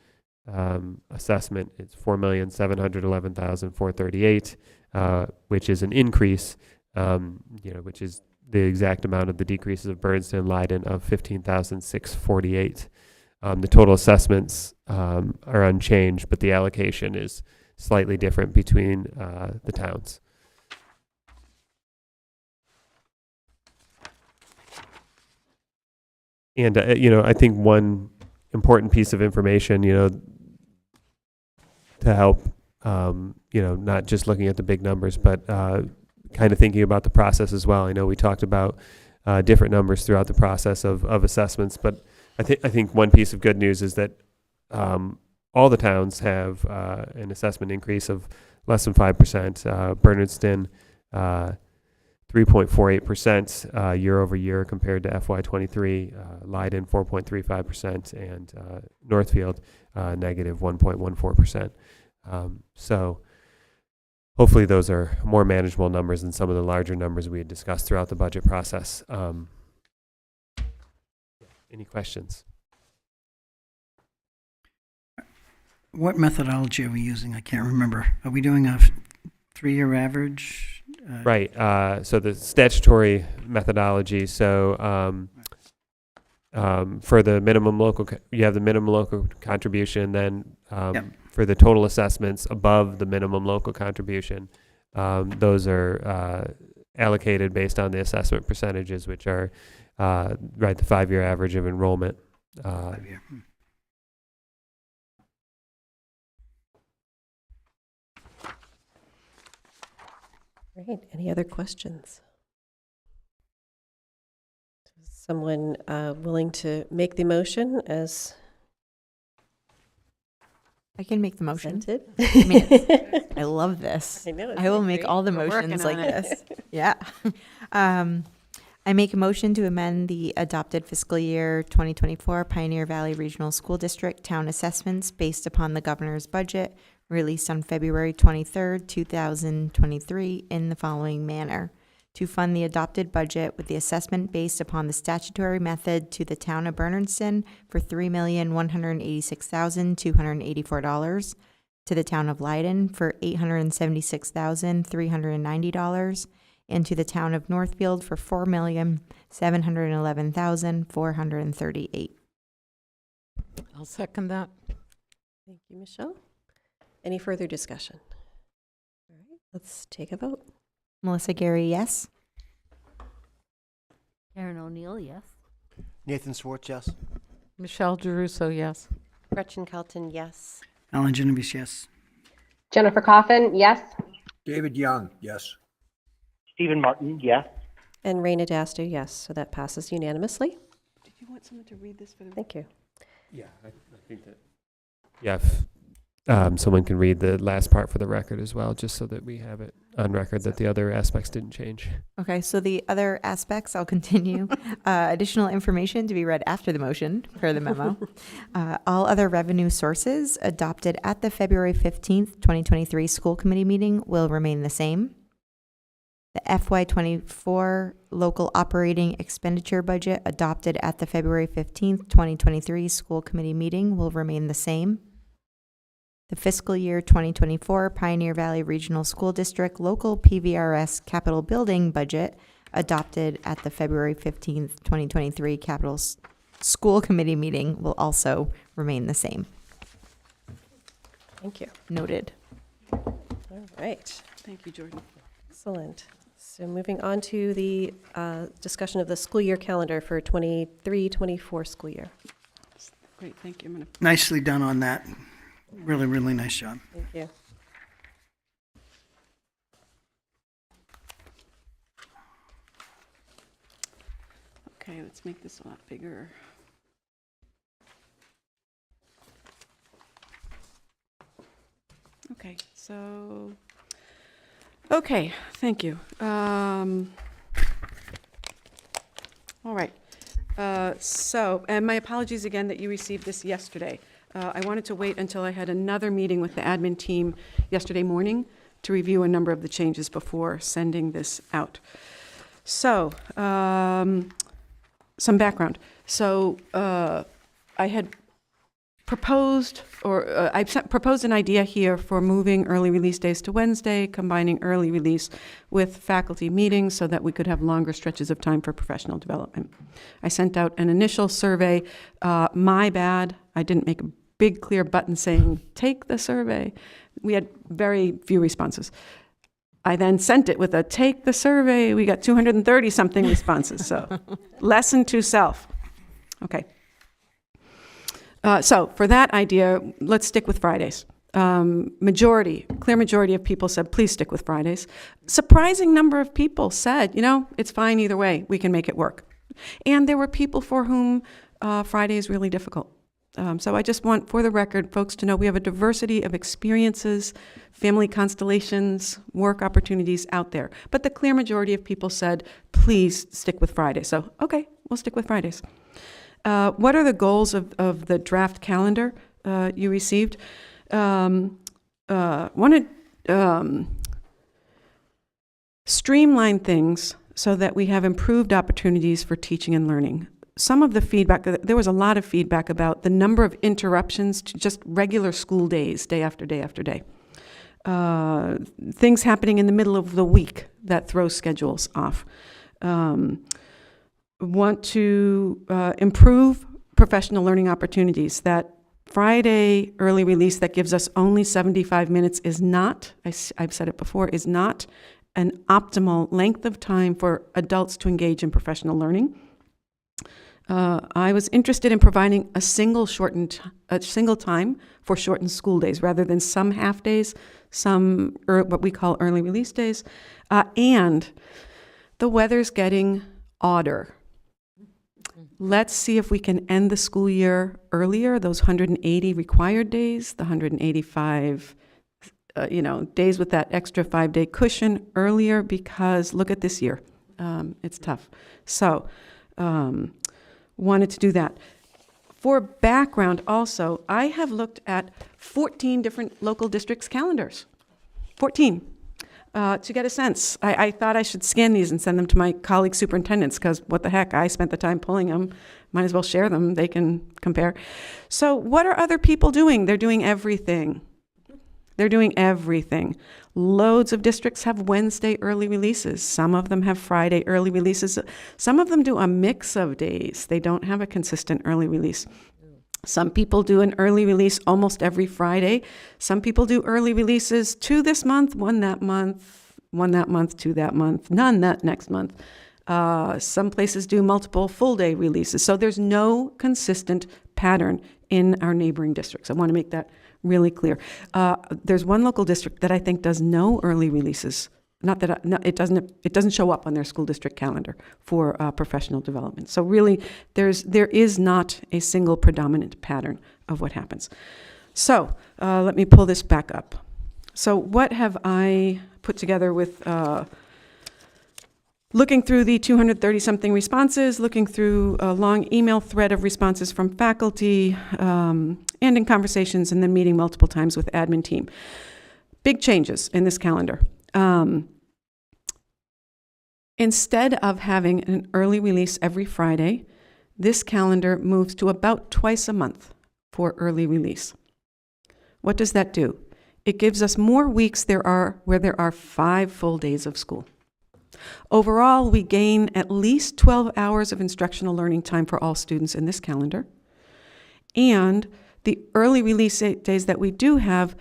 assessment is $4,711,438, which is an increase, which is the exact amount of the decreases of Bernardston and Leiden of $15,648. The total assessments are unchanged, but the allocation is slightly different between the towns. And I think one important piece of information, to help, not just looking at the big numbers, but kind of thinking about the process as well. I know we talked about different numbers throughout the process of assessments, but I think one piece of good news is that all the towns have an assessment increase of less than 5%. Bernardston, 3.48% year over year compared to FY23. Leiden, 4.35%, and Northfield, negative 1.14%. So hopefully those are more manageable numbers than some of the larger numbers we had discussed throughout the budget process. Any questions? What methodology are we using? I can't remember. Are we doing a 3-year average? Right. So the statutory methodology. So for the minimum local, you have the minimum local contribution. Then for the total assessments above the minimum local contribution, those are allocated based on the assessment percentages, which are the 5-year average of enrollment. 5-year. Great. Any other questions? Is someone willing to make the motion as I can make the motion. presented? I love this. I know. I will make all the We're working motions like on it. this. Yeah. I make a motion to amend the adopted fiscal year 2024 Pioneer Valley Regional School District town assessments based upon the governor's budget released on February 23rd, 2023 in the following manner. To fund the adopted budget with the assessment based upon the statutory method to the town of Bernardston for $3,186,284, to the town of Leiden for $876,390, and to the town of Northfield for $4,711,438. I'll second that. Thank you, Michelle. Any further discussion? All right, let's take a vote. Melissa Gary, yes. Karen O'Neill, yes. Nathan Swartz, yes. Michelle Geruso, yes. Gretchen Kelton, yes. Alan Genovese, yes. Jennifer Coffin, yes. David Young, yes. Stephen Martin, yes. And Raina Dastu, yes. So that passes unanimously. Did you want someone to read this for the? Thank you. Yeah, I think that. Yeah, if someone can read the last part for the record as well, just so that we have it on record that the other aspects didn't change. Okay, so the other aspects, I'll continue. Additional information to be read after the motion per the memo. All other revenue sources adopted at the February 15th, 2023 school committee meeting will remain the same. The FY24 local operating expenditure budget adopted at the February 15th, 2023 school committee meeting will remain the same. The fiscal year 2024 Pioneer Valley Regional School District local PVRS capital building budget adopted at the February 15th, 2023 capital school committee meeting will also remain the same. Thank you. Noted. All right. Thank you, Jordan. Excellent. So moving on to the discussion of the school year calendar for 23-24 school year. Great, thank you. I'm gonna Nicely done on that. Really, really nice job. Thank you. Okay, let's make this a lot bigger. Okay, so, okay, thank you. All right. And my apologies again that you received this yesterday. I wanted to wait until I had another meeting with the admin team yesterday morning to review a number of the changes before sending this out. So, some background. So, I had proposed, proposed an idea here for moving early release days to Wednesday, combining early release with faculty meetings so that we could have longer stretches of time for professional development. I sent out an initial survey. My bad, I didn't make a big clear button saying, take the survey. We had very few responses. I then sent it with a take the survey. We got 230 something responses. So lesson to self. Okay. So for that idea, let's stick with Fridays. Clear majority of people said, please stick with Fridays. Surprising number of people said, it's fine either way. We can make it work. And there were people for whom Friday is really difficult. So I just want, for the record, folks to know we have a diversity of experiences, family constellations, work opportunities out there. But the clear majority of people said, please stick with Fridays. So, okay, we'll stick with Fridays. What are the goals of the draft calendar you received? Wanted streamline things so that we have improved opportunities for teaching and learning. Some of the feedback, there was a lot of feedback about the number of interruptions to just regular school days, day after day after day. Things happening in the middle of the week that throw schedules off. Want to improve professional learning opportunities. That Friday early release that gives us only 75 minutes is not, I've said it before, is not an optimal length of time for adults to engage in professional learning. I was interested in providing a single time for shortened school days rather than some half days, some what we call early release days, and the weather's getting odder. Let's see if we can end the school year earlier, those 180 required days, the 185 days with that extra 5-day cushion earlier, because look at this year. It's tough. So, wanted to do that. For background also, I have looked at 14 different local districts' calendars. 14. To get a sense. I thought I should scan these and send them to my colleague superintendents, because what the heck, I spent the time pulling them. Might as well share them. They can compare. So what are other people doing? They're doing everything. They're doing everything. Loads of districts have Wednesday early releases. Some of them have Friday early releases. Some of them do a mix of days. They don't have a consistent early release. Some people do an early release almost every Friday. Some people do early releases 2 this month, 1 that month, 1 that month, 2 that month, none that next month. Some places do multiple full-day releases. So there's no consistent pattern in our neighboring districts. I want to make that really clear. There's one local district that I think does no early releases. Not that it doesn't show up on their school district calendar for professional development. So really, there is not a single predominant pattern of what happens. So let me pull this back up. So what have I put together with looking through the 230-something responses, looking through a long email thread of responses from faculty, and in conversations, and then meeting multiple times with admin team. Big changes in this calendar. Instead of having an early release every Friday, this calendar moves to about twice a month for early release. What does that do? It gives us more weeks where there are 5 full days of school. Overall, we gain at least 12 hours of instructional learning time for all students in this calendar. And the early release days that we do have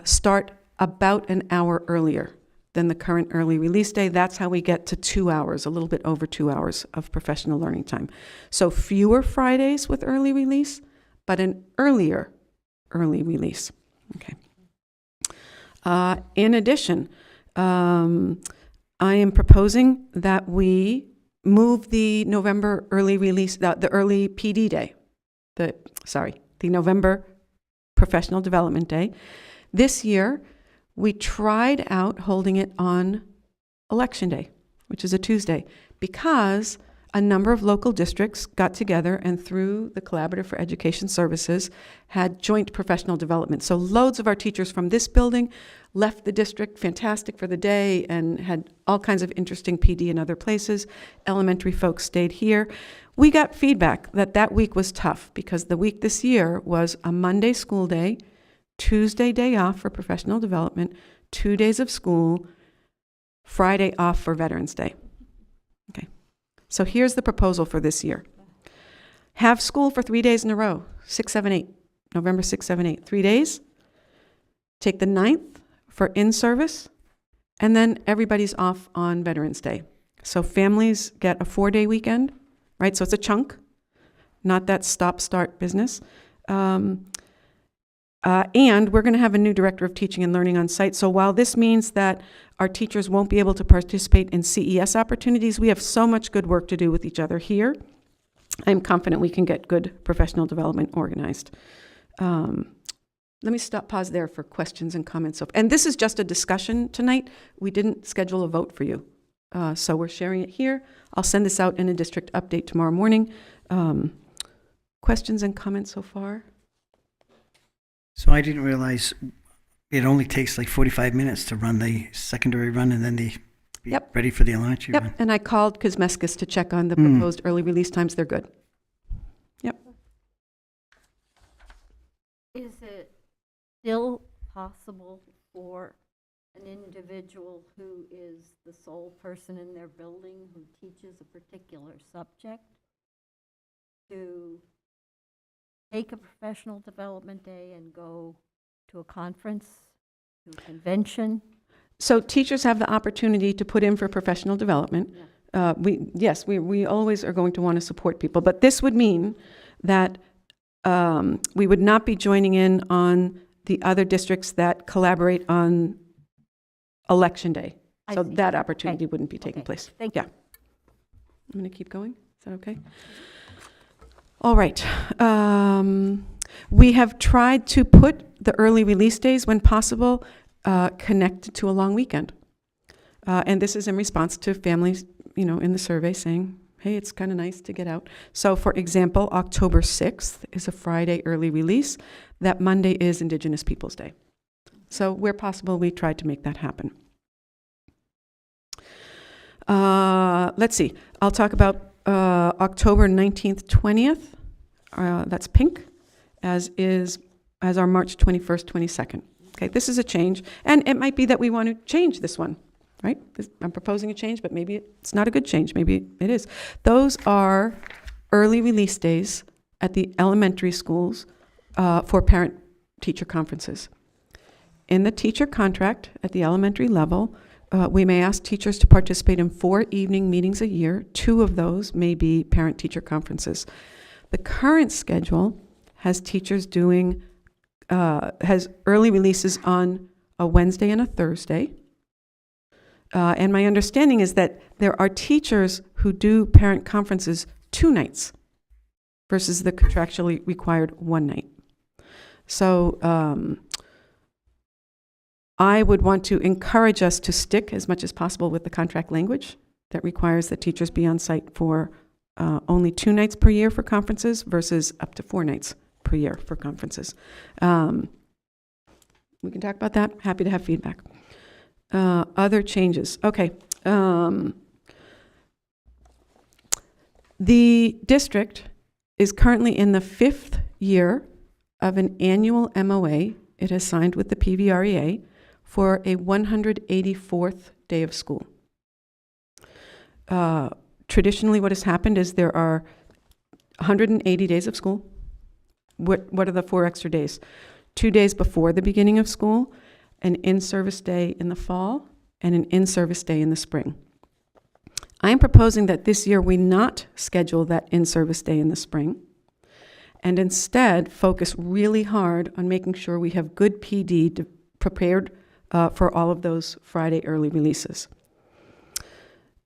start about an hour earlier than the current early release day. That's how we get to 2 hours, a little bit over 2 hours of professional learning time. So fewer Fridays with early release, but an earlier early release. Okay. In addition, I am proposing that we move the November early release, the early PD day, the November Professional Development Day. This year, we tried out holding it on Election Day, which is a Tuesday, because a number of local districts got together and through the Collaborative for Education Services had joint professional development. So loads of our teachers from this building left the district, fantastic for the day, and had all kinds of interesting PD in other places. Elementary folks stayed here. We got feedback that that week was tough because the week this year was a Monday school day, Tuesday day off for professional development, 2 days of school, Friday off for Veterans Day. Okay. So here's the proposal for this year. Have school for 3 days in a row, 6, 7, 8, November 6, 7, 8, 3 days. Take the 9th for in-service, and then everybody's off on Veterans Day. So families get a 4-day weekend, right? So it's a chunk, not that stop-start business. And we're going to have a new director of teaching and learning on site. So while this means that our teachers won't be able to participate in CES opportunities, we have so much good work to do with each other here. I'm confident we can get good professional development organized. Let me pause there for questions and comments. And this is just a discussion tonight. We didn't schedule a vote for you. So we're sharing it here. I'll send this out in a district update tomorrow morning. Questions and comments so far? So I didn't realize it only takes like 45 minutes to run the secondary run and then be ready for the elementary run. Yep, and I called Kosmeskis to check on the proposed early release times. They're good. Yep. Is it still possible for an individual who is the sole person in their building who teaches a particular subject to take a professional development day and go to a conference, to a convention? So teachers have the opportunity to put in for professional development. Yeah. We always are going to want to support people, but this would mean that we would not be joining in on the other districts that collaborate on Election Day. So that opportunity wouldn't be taking place. Thank you. I'm going to keep going. Is that okay? All right. We have tried to put the early release days, when possible, connected to a long weekend. And this is in response to families, in the survey saying, hey, it's kind of nice to get out. So, for example, October 6th is a Friday early release. That Monday is Indigenous Peoples Day. So where possible, we tried to make that happen. Let's see. I'll talk about October 19th, 20th. That's pink, as our March 21st, 22nd. Okay, this is a change. And it might be that we want to change this one, right? I'm proposing a change, but maybe it's not a good change. Maybe it is. Those are early release days at the elementary schools for parent-teacher conferences. In the teacher contract at the elementary level, we may ask teachers to participate in 4 evening meetings a year. 2 of those may be parent-teacher conferences. The current schedule has teachers doing, has early releases on a Wednesday and a Thursday. And my understanding is that there are teachers who do parent conferences 2 nights versus the contractually required 1 night. So I would want to encourage us to stick as much as possible with the contract language that requires that teachers be on site for only 2 nights per year for conferences versus up to 4 nights per year for conferences. We can talk about that. Happy to have feedback. Other changes. Okay. The district is currently in the 5th year of an annual MOA it has signed with the PVREA for a 184th day of school. Traditionally, what has happened is there are 180 days of school. What are the 4 extra days? 2 days before the beginning of school, an in-service day in the fall, and an in-service day in the spring. I am proposing that this year we not schedule that in-service day in the spring, and instead focus really hard on making sure we have good PD prepared for all of those Friday early releases.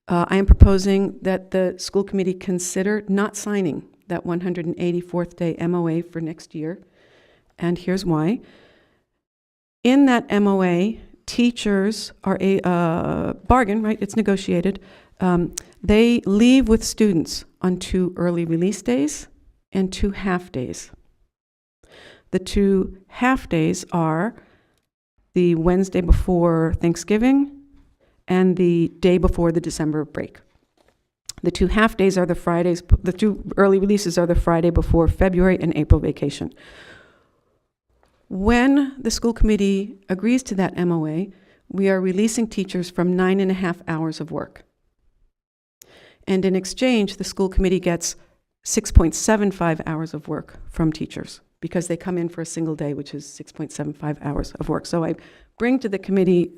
I am proposing that the school committee consider not signing that 184th day MOA for next year, and here's why. In that MOA, teachers are a bargain, right? It's negotiated. They leave with students on 2 early release days and 2 half days. The 2 half days are the Wednesday before Thanksgiving and the day before the December break. The 2 half days are the Fridays, the 2 early releases are the Friday before February and April vacation. When the school committee agrees to that MOA, we are releasing teachers from 9.5 hours of work. And in exchange, the school committee gets 6.75 hours of work from teachers because they come in for a single day, which is 6.75 hours of work. So I bring to the committee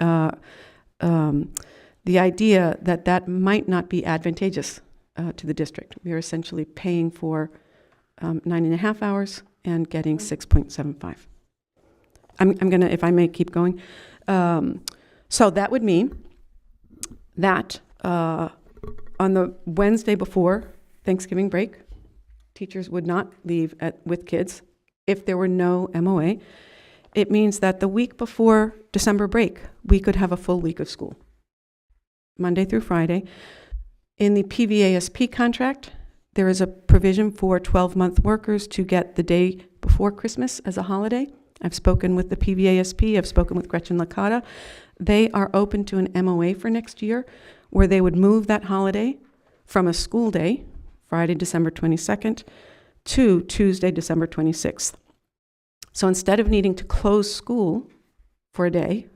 the idea that that might not be advantageous to the district. We are essentially paying for 9.5 hours and getting 6.75. I'm going to, if I may keep going. So that would mean that on the Wednesday before Thanksgiving break, teachers would not leave with kids if there were no MOA. It means that the week before December break, we could have a full week of school, Monday through Friday. In the PVASP contract, there is a provision for 12-month workers to get the day before Christmas as a holiday. I've spoken with the PVASP, I've spoken with Gretchen Licata. They are open to an MOA for next year where they would move that holiday from a school day, Friday, December 22nd, to Tuesday, December 26th. So instead of needing to close school for a day,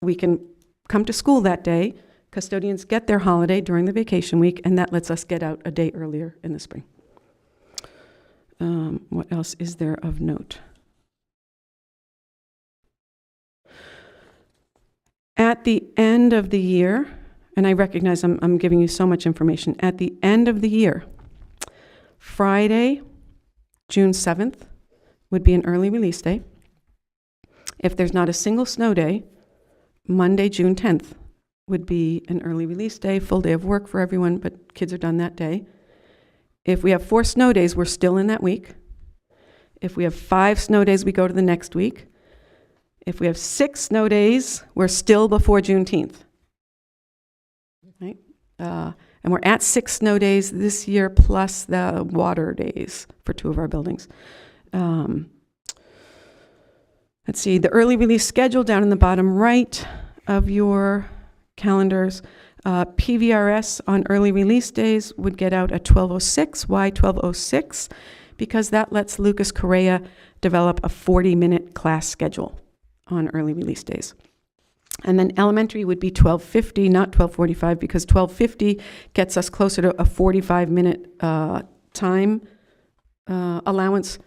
we can come to school that day, custodians get their holiday during the vacation week, and that lets us get out a day earlier in the spring. What else is there of note? At the end of the year, and I recognize I'm giving you so much information, at the end of the year, Friday, June 7th, would be an early release day. If there's not a single snow day, Monday, June 10th, would be an early release day, full day of work for everyone, but kids are done that day. If we have 4 snow days, we're still in that week. If we have 5 snow days, we go to the next week. If we have 6 snow days, we're still before Juneteenth. Right? And we're at 6 snow days this year, plus the water days for 2 of our buildings. Let's see, the early release schedule down in the bottom right of your calendars. PVRS on early release days would get out at 12:06. Why 12:06? Because that lets Lucas Correa develop a 40-minute class schedule on early release days. And then elementary would be 12:50, not 12:45, because 12:50 gets us closer to a 45-minute time allowance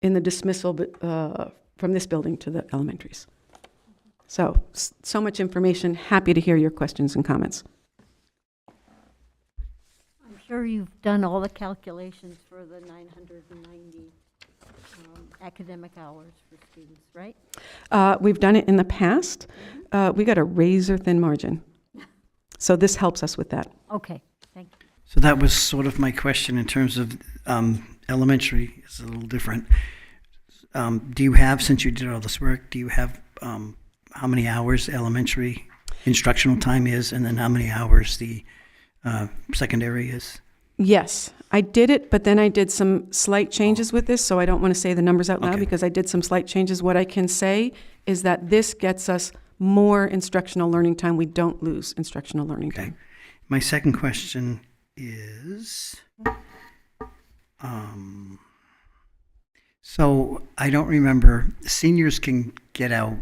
in the dismissal from this building to the elementaries. So much information. Happy to hear your questions and comments. I'm sure you've done all the calculations for the 990 academic hours for students, right? We've done it in the past. We got a razor-thin margin. So this helps us with that. Okay, thank you. So that was sort of my question in terms of elementary. It's a little different. Do you have, since you did all this work, do you have how many hours elementary instructional time is, and then how many hours the secondary is? Yes, I did it, but then I did some slight changes with this, so I don't want to say the numbers out loud because I did some slight changes. What I can say is that this gets us more instructional learning time. We don't lose instructional learning time. My second question is, so I don't remember, seniors can get out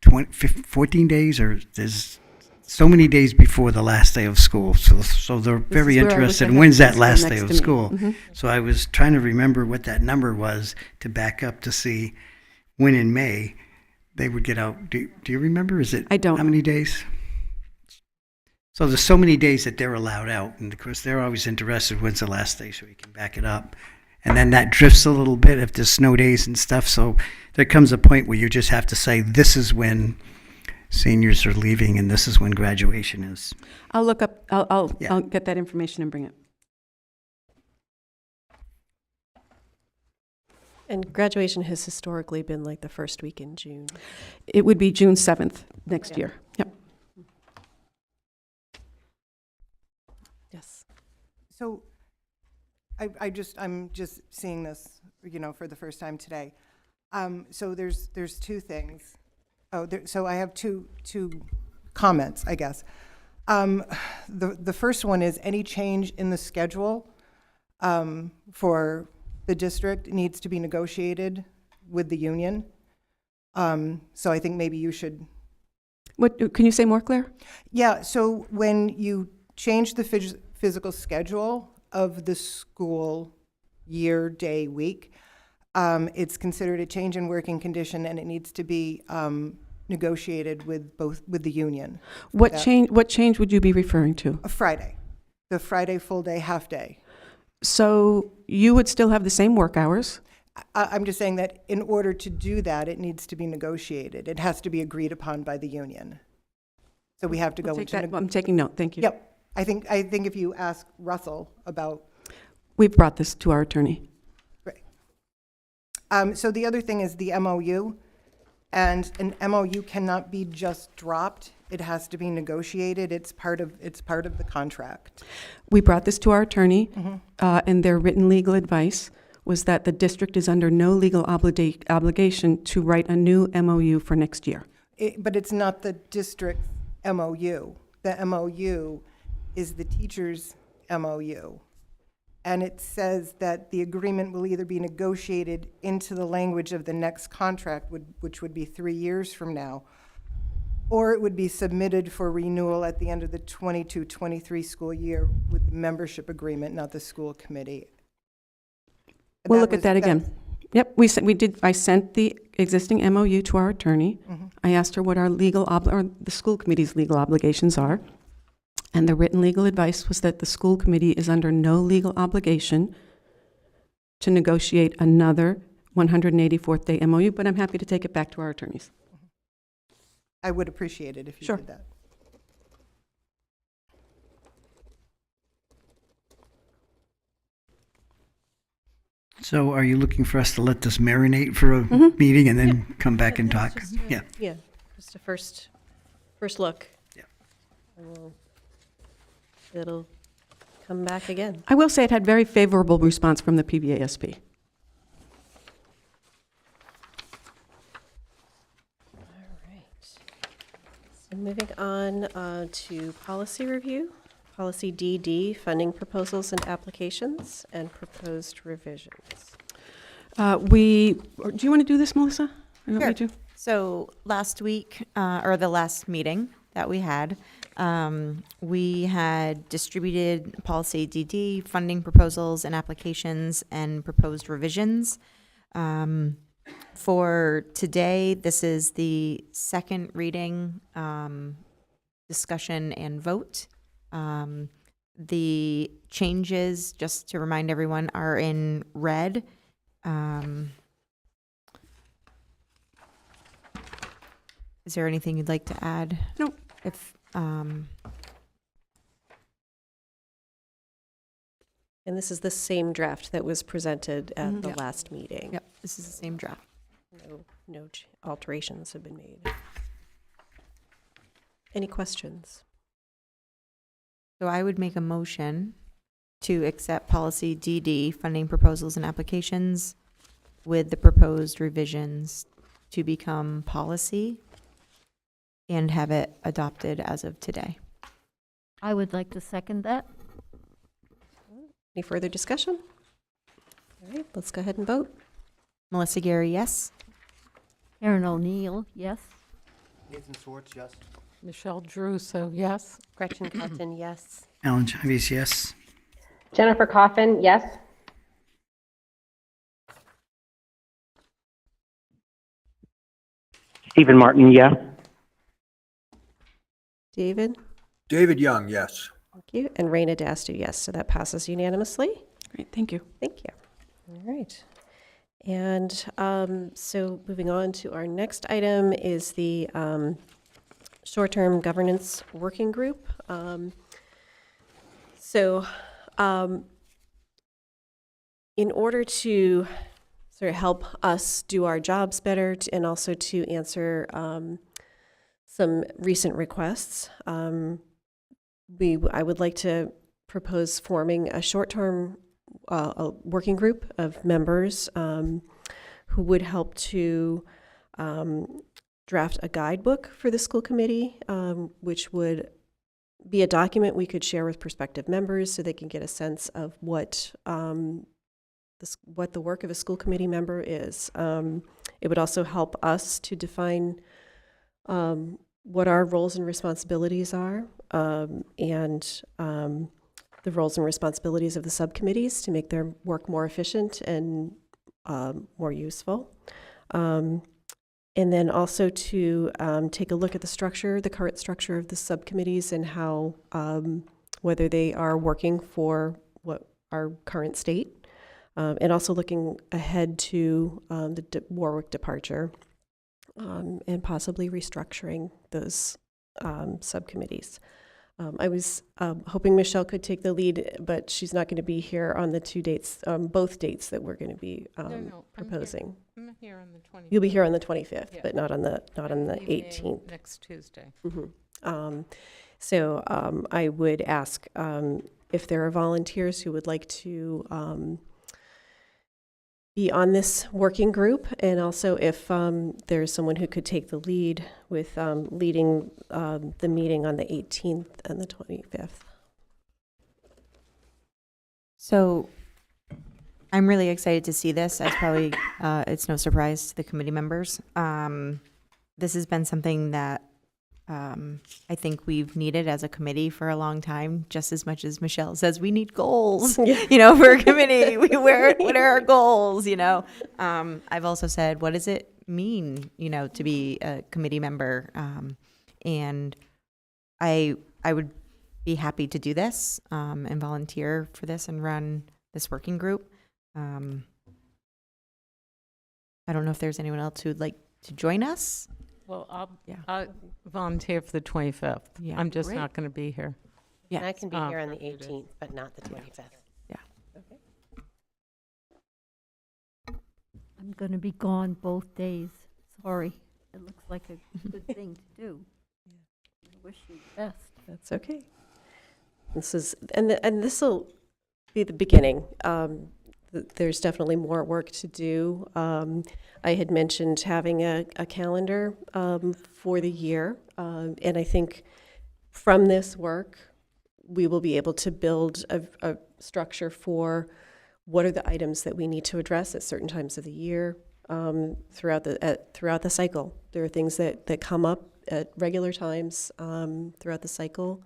14 days, or there's so many days before the last day of school. So they're very interested in when's that last day of school. Mm-hmm. So I was trying to remember what that number was to back up to see when in May they would get out. Do you remember? Is it? I don't. How many days? So there's so many days that they're allowed out, and of course they're always interested when's the last day so we can back it up. And then that drifts a little bit if there's snow days and stuff. So there comes a point where you just have to say, this is when seniors are leaving and this is when graduation is. I'll look up, I'll Yeah. get that information and bring it. And graduation has historically been like the first week in June. It would be June 7th next Yeah. year. Yep. Yes. So I'm just seeing this, for the first time today. So there's two things. So I have two comments, I guess. The first one is any change in the schedule for the district needs to be negotiated with the union. So I think maybe you should. What, can you say more, Claire? Yeah, so when you change the physical schedule of the school year, day, week, it's considered a change in working condition and it needs to be negotiated with the union. What That- change would you be referring to? A Friday, the Friday full day, half day. So you would still have the same work hours? I'm just saying that in order to do that, it needs to be negotiated. It has to be agreed upon by the union. So we have to We'll go take into. that. I'm taking note, thank you. Yep. I think if you ask Russell about. We've brought this to our attorney. Right. So the other thing is the MOU. And an MOU cannot be just dropped. It has to be negotiated. It's part of the contract. We brought this to our attorney, Mm-hmm. and their written legal advice was that the district is under no legal obligation to write a new MOU for next year. But it's not the district's MOU. The MOU is the teacher's MOU. And it says that the agreement will either be negotiated into the language of the next contract, which would be 3 years from now, or it would be submitted for renewal at the end of the 22-23 school year with the membership agreement, not the school committee. We'll look at that again. Yep, I sent the existing MOU to our attorney. Mm-hmm. I asked her what our or the school committee's legal obligations are. And the written legal advice was that the school committee is under no legal obligation to negotiate another 184th day MOU, but I'm happy to take it back to our attorneys. I would appreciate it if you Sure. did that. So are you looking for us to let this marinate for a meeting and then come back and talk? Yeah. Yeah, just a first look. Yeah. And it'll come back again. I will say it had very favorable response from the PVASP. All right. So moving on to policy review. Policy DD, funding proposals and applications, and proposed revisions. Do you want to do this, Melissa? Or you want me Sure. to? So last week, or the last meeting that we had distributed policy DD, funding proposals and applications, and proposed revisions. For today, this is the second reading, discussion and vote. The changes, just to remind everyone, are in red. Is there anything you'd like to add? No. If, And this is the same draft that was presented at the Yep. last meeting. Yep, this is the same draft. No alterations have been made. Any questions? So I would make a motion to accept policy DD, funding proposals and applications, with the proposed revisions to become policy and have it adopted as of today. I would like to second that. Any further discussion? All right, let's go ahead and vote. Melissa Gary, yes. Karen O'Neill, yes. Nathan Swartz, yes. Michelle Drew, so yes. Gretchen Carlton, yes. Alan Chives, yes. Jennifer Coffin, yes. Stephen Martin, yes. David? David Young, yes. Thank you. And Raina Dastu, yes. So that passes unanimously. Great, thank you. Thank you. All right. And so moving on to our next item is the short-term governance working group. In order to sort of help us do our jobs better and also to answer some recent requests, I would like to propose forming a short-term a working group of members who would help to draft a guidebook for the school committee, which would be a document we could share with prospective members so they can get a sense of what the work of a school committee member is. It would also help us to define what our roles and responsibilities are, and the roles and responsibilities of the subcommittees to make their work more efficient and more useful. And then also to take a look at the current structure of the subcommittees and how, whether they are working for what our current state, and also looking ahead to the Warwick departure, and possibly restructuring those subcommittees. I was hoping Michelle could take the lead, but she's not going to be here on the both dates that we're going to be proposing. I'm here on the 25th. You'll be here on the 25th, Yeah. but not on the I'm leaving 18th. Next Tuesday. So I would ask if there are volunteers who would like to be on this working group, and also if there's someone who could take the lead with leading the meeting on the 18th and the 25th. So I'm really excited to see this. As probably it's no surprise to the committee members. This has been something that I think we've needed as a committee for a long time, just as much as Michelle says we need goals, you know, for a committee. What are our goals, you know? I've also said, what does it mean, you know, to be a committee member? And I would be happy to do this and volunteer for this and run this working group. I don't know if there's anyone else who'd like to join us. Well, I'll volunteer for the 25th. Yeah. I'm just Great. not going to be here. Yeah. And I can be Oh, here on the perfect. 18th, but not the 25th. I'm going to be gone both days. Sorry. It looks like a good thing to do. I wish you the best. That's okay. This will be the beginning. There's definitely more work to do. I had mentioned having a calendar for the year, and I think from this work, we will be able to build a structure for what are the items that we need to address at certain times of the year throughout the cycle. There are things that come up at regular times throughout the cycle.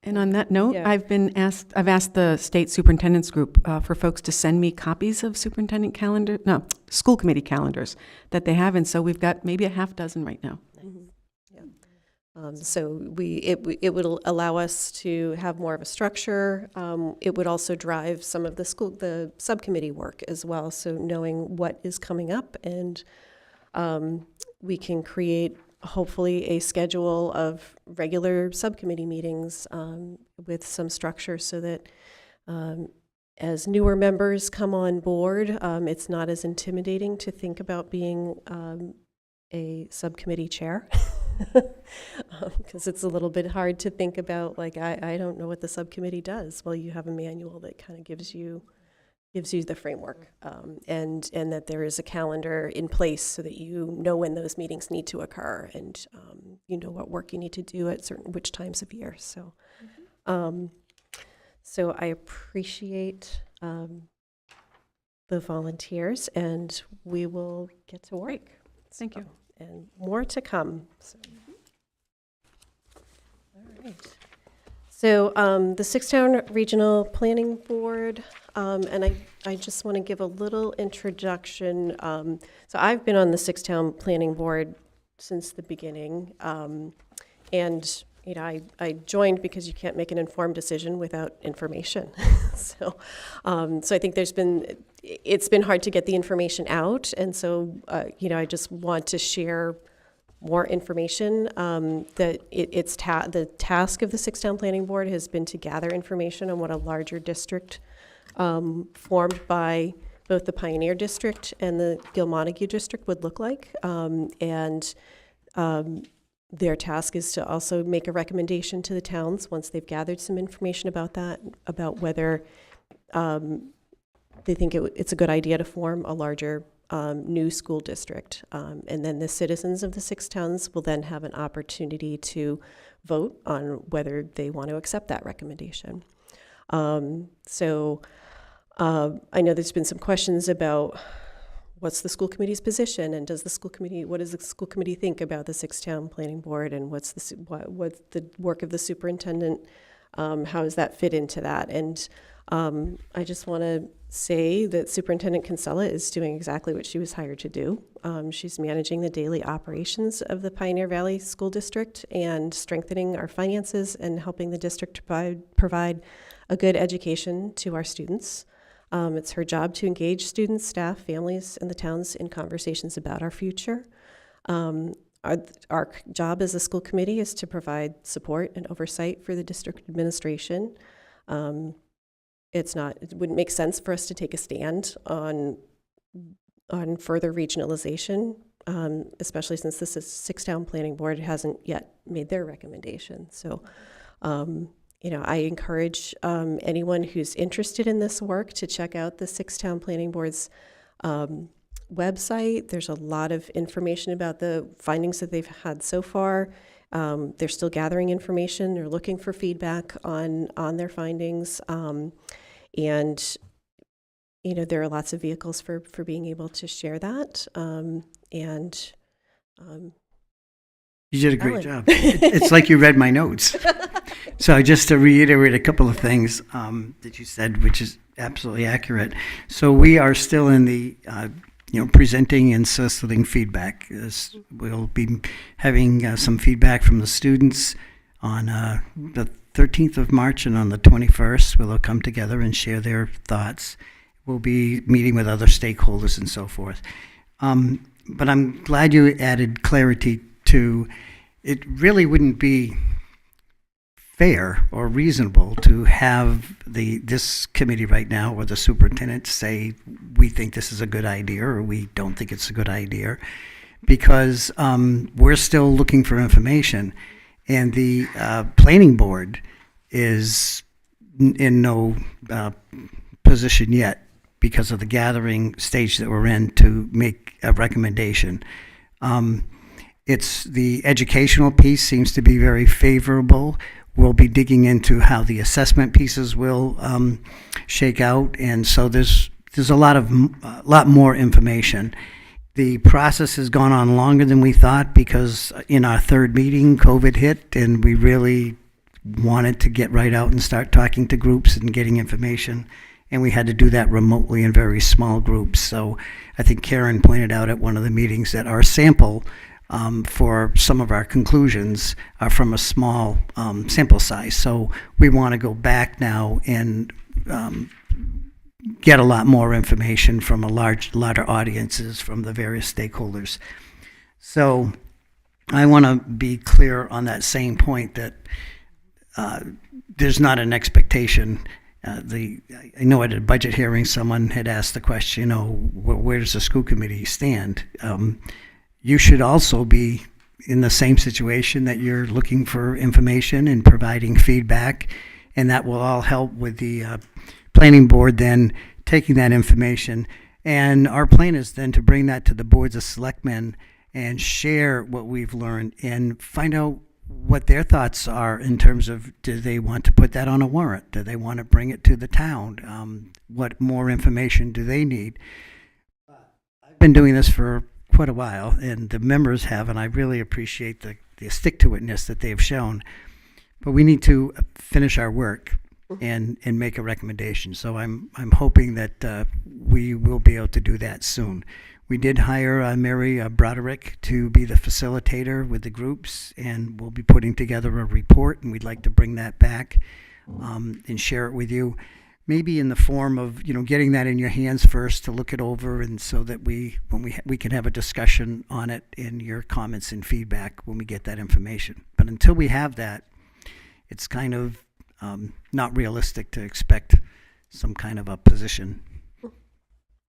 And on that note, Yeah. I've asked the state superintendent's group for folks to send me copies of school committee calendars that they have, and so we've got maybe a half dozen right now. So it would allow us to have more of a structure. It would also drive some of the subcommittee work as well. So knowing what is coming up, and we can create hopefully a schedule of regular subcommittee meetings with some structure so that as newer members come on board, it's not as intimidating to think about being a subcommittee chair. Because it's a little bit hard to think about, like, I don't know what the subcommittee does. Well, you have a manual that kind of gives you the framework, and that there is a calendar in place so that you know when those meetings need to occur, and you know what work you need to do at which times of year. So, so I appreciate the volunteers, and we will get to work. Thank you. And more to come. So. All right. So the Sixtown Regional Planning Board, and I just want to give a little introduction. So I've been on the Sixtown Planning Board since the beginning, and I joined because you can't make an informed decision without information. So I think it's been hard to get the information out. And so, I just want to share more information. That the task of the Six-Town Planning Board has been to gather information on what a larger district formed by both the Pioneer District and the Gil-Montague District would look like. Their task is to also make a recommendation to the towns once they've gathered some information about that, about whether they think it's a good idea to form a larger new school district. And then the citizens of the 6 towns will then have an opportunity to vote on whether they want to accept that recommendation. I know there's been some questions about what's the school committee's position, and what does the school committee think about the 6-town planning board, and what's the work of the superintendent? How does that fit into that? And I just want to say that Superintendent Kinsella is doing exactly what she was hired to do. She's managing the daily operations of the Pioneer Valley School District and strengthening our finances and helping the district provide a good education to our students. It's her job to engage students, staff, families, and the towns in conversations about our future. Our job as a school committee is to provide support and oversight for the district administration. It wouldn't make sense for us to take a stand on further regionalization, especially since this is 6-town planning board hasn't yet made their recommendation. So, I encourage anyone who's interested in this work to check out the 6-town planning board's website. There's a lot of information about the findings that they've had so far. They're still gathering information. They're looking for feedback on their findings. There are lots of vehicles for being able to share that. You did a great job. It's like you read my notes. So just to reiterate a couple of things that you said, which is absolutely accurate. So we are still in the, presenting and soliciting feedback. We'll be having some feedback from the students on the 13th of March and on the 21st, where they'll come together and share their thoughts. We'll be meeting with other stakeholders and so forth. But I'm glad you added clarity to, it really wouldn't be fair or reasonable to have this committee right now or the superintendent say we think this is a good idea or we don't think it's a good idea, because we're still looking for information, and the planning board is in no position yet because of the gathering stage that we're in to make a recommendation. It's the educational piece seems to be very favorable. We'll be digging into how the assessment pieces will shake out, and so there's a lot more information. The process has gone on longer than we thought because in our third meeting, COVID hit, and we really wanted to get right out and start talking to groups and getting information, and we had to do that remotely in very small groups. So I think Karen pointed out at one of the meetings that our sample for some of our conclusions are from a small sample size. So we want to go back now and get a lot more information from larger audiences from the various stakeholders. So I want to be clear on that same point that there's not an expectation. I know at a budget hearing someone had asked the question, where does the school committee stand? You should also be in the same situation that you're looking for information and providing feedback, and that will all help with the planning board then taking that information. And our plan is then to bring that to the boards of selectmen and share what we've learned and find out what their thoughts are in terms of, do they want to put that on a warrant? Do they want to bring it to the town? What more information do they need? I've been doing this for quite a while, and the members have, and I really appreciate the stick-to-itness that they've shown. But we need to finish our work and make a recommendation. So I'm hoping that we will be able to do that soon. We did hire Mary Broderick to be the facilitator with the groups, and we'll be putting together a report, and we'd like to bring that back and share it with you. Maybe in the form of, getting that in your hands first to look it over, and so that we can have a discussion on it in your comments and feedback when we get that information. But until we have that, it's kind of not realistic to expect some kind of a position.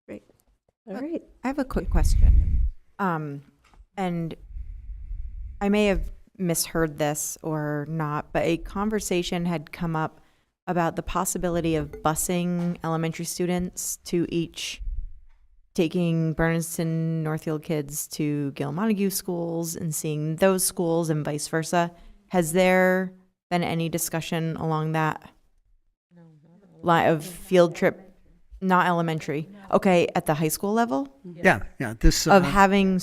Great. All right. I have a quick question. And I may have misheard this or not, but a conversation had come up about the possibility of busing elementary students to each, taking Bernardston-Northfield kids to Gil-Montague schools and seeing those schools and vice versa. Has there been any discussion along that line of field trip, not elementary? Okay, at the high school level? Yeah. This Of having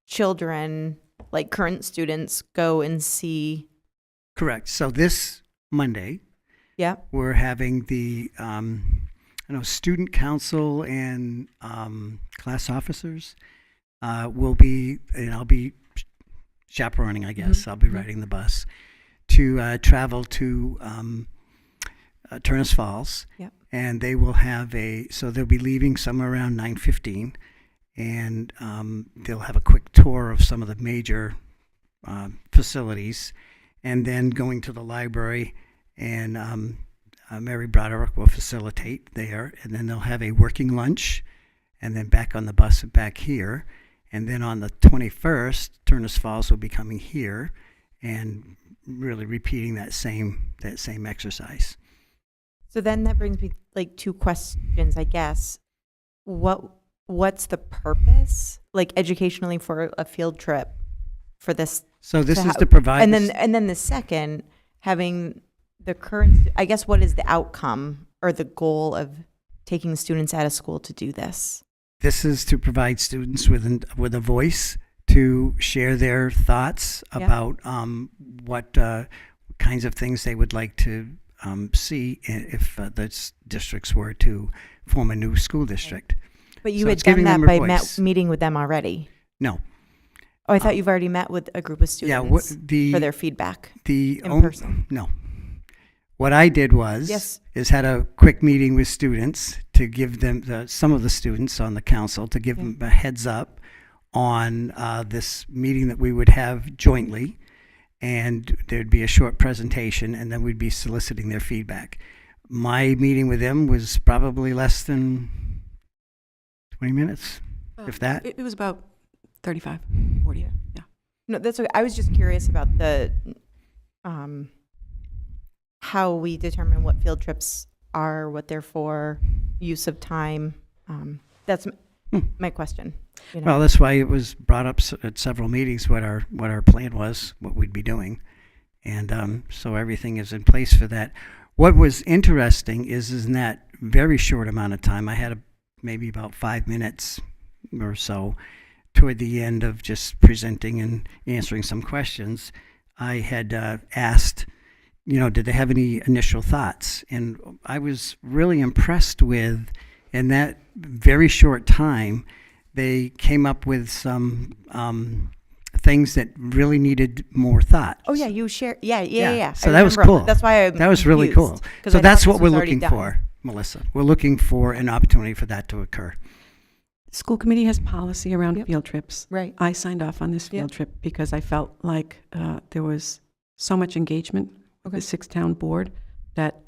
children, like current students, go and see. Correct. So this Monday, Yeah. we're having the student council and class officers will be, and I'll be chaperoning, I guess. I'll be riding the bus to travel to Turnus Falls. Yep. And they will have so they'll be leaving somewhere around 9:15, and they'll have a quick tour of some of the major facilities, and then going to the library, and Mary Broderick will facilitate there, and then they'll have a working lunch, and then back on the bus and back here, and then on the 21st, Turnus Falls will be coming here, and really repeating that same exercise. So then that brings me like two questions, I guess. What's the purpose, like educationally, for a field trip for this? So this is to provide, and then the second, having the current, I guess, what is the outcome or the goal of taking students out of school to do this? This is to provide students with a voice to share their thoughts about what kinds of things they would like to see if the districts were to form a new school district. But you So had it's done giving that them a by voice. meeting with them already. No. Oh, I thought you've already met with a group of students for their feedback in person. No. What I did was is had a quick meeting with students to give them some of the students on the council to give them a heads up on this meeting that we would have jointly, and there'd be a short presentation, and then we'd be soliciting their feedback. My meeting with them was probably less than 20 minutes, if that. It was about 35, 40, yeah. No, that's okay. I was just curious about the how we determine what field trips are, what they're for, use of time. That's my question. Well, that's why it was brought up at several meetings what our plan was, what we'd be doing, and so everything is in place for that. What was interesting is in that very short amount of time, I had maybe about 5 minutes or so toward the end of just presenting and answering some questions. I had asked, did they have any initial thoughts? And I was really impressed with, in that very short time, they came up with some things that really needed more thought. Oh yeah, you share. Yeah. So that was cool. That's why that was really cool. So that's what we're looking done. for, Melissa. We're looking for an opportunity for that to occur. School committee has policy around field trips. Right. I signed off on this field trip because I felt like there was so much engagement with the 6-town board that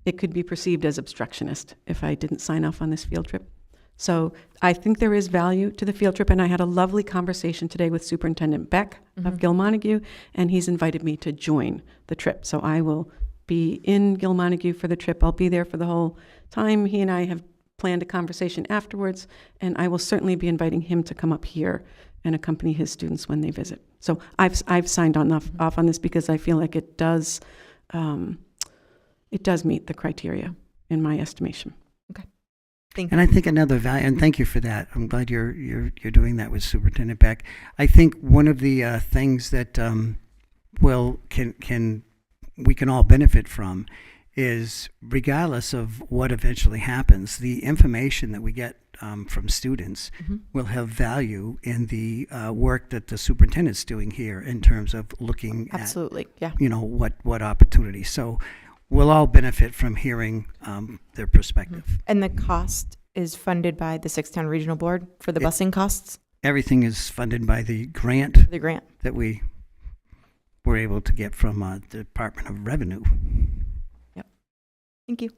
it could be perceived as obstructionist if I didn't sign off on this field trip. So I think there is value to the field trip, and I had a lovely conversation today with Superintendent Beck of Gil-Montague, and he's invited me to join the trip. So I will be in Gil-Montague for the trip. I'll be there for the whole time. He and I have planned a conversation afterwards, and I will certainly be inviting him to come up here and accompany his students when they visit. So I've signed off on this because I feel like it does meet the criteria in my estimation. And I think another value, and thank you for that. I'm glad you're doing that with Superintendent Beck. I think one of the things that we can all benefit from is, regardless of what eventually happens, the information that we get from students Mhm. will have value in the work that the superintendent's doing here in terms of looking at, Absolutely, yeah. what opportunities. So we'll all benefit from hearing their perspective. And the cost is funded by the Six-Town Regional Board for the It- busing costs, Everything is funded by the grant the grant. that we were able to get from the Department of Revenue. Thank you.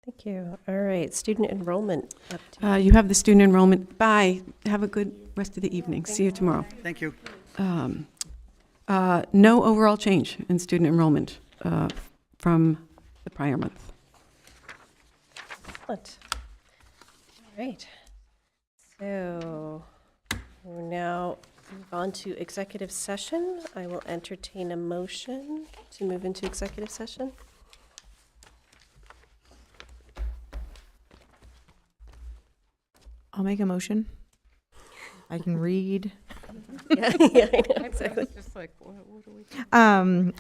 Thank you. All right, student enrollment update. You have the student enrollment. Bye. Have a good rest of the evening. See you tomorrow. Thank you. No overall change in student enrollment from the prior month. Excellent. All right. So we'll now move on to executive session. I will entertain a motion to move into executive session. I'll make a motion. I can read. Yeah, I know, I exactly. was just like, what do we do?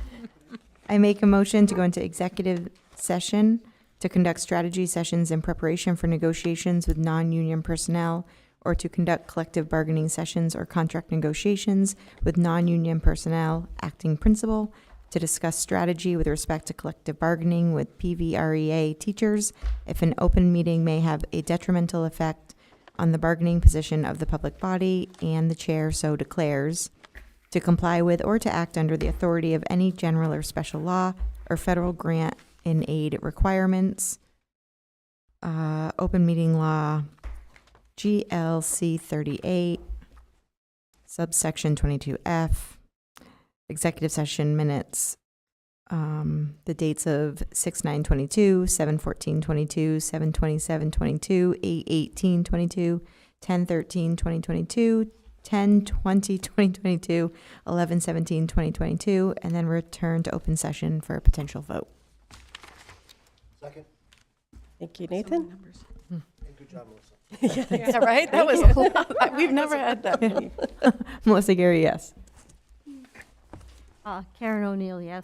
I make a motion to go into executive session to conduct strategy sessions in preparation for negotiations with non-union personnel, or to conduct collective bargaining sessions or contract negotiations with non-union personnel, acting principal, to discuss strategy with respect to collective bargaining with PVREA teachers if an open meeting may have a detrimental effect on the bargaining position of the public body and the chair so declares, to comply with or to act under the authority of any general or special law or federal grant in aid requirements. Open meeting law, GLC 38, subsection 22F, executive session minutes, the dates of 6/9/22, 7/14/22, 7/27/22, 8/18/22, 10/13/2022, 10/20/2022, 11/17/2022, and then return to open session for a potential vote. Second. Thank you, Nathan. Good job, Melissa. Yeah, right? That was a lot. We've never had that many. Melissa Gary, yes. Karen O'Neill, yes.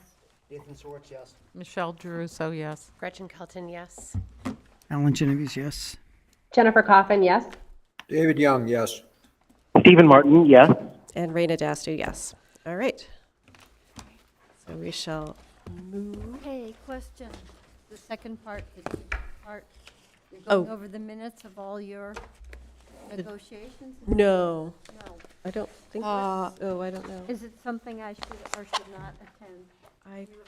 Nathan Swartz, yes. Michelle Druso, yes. Gretchen Kelton, yes. Alan Genovese, yes. Jennifer Coffin, yes. David Young, yes. Stephen Martin, yes. And Raina Dastu, yes. All right. So we shall move. Hey, question. The second part, you're Oh. going over the minutes of all your negotiations? No, No. I don't think so. I don't know. Is it something I should or should not attend? I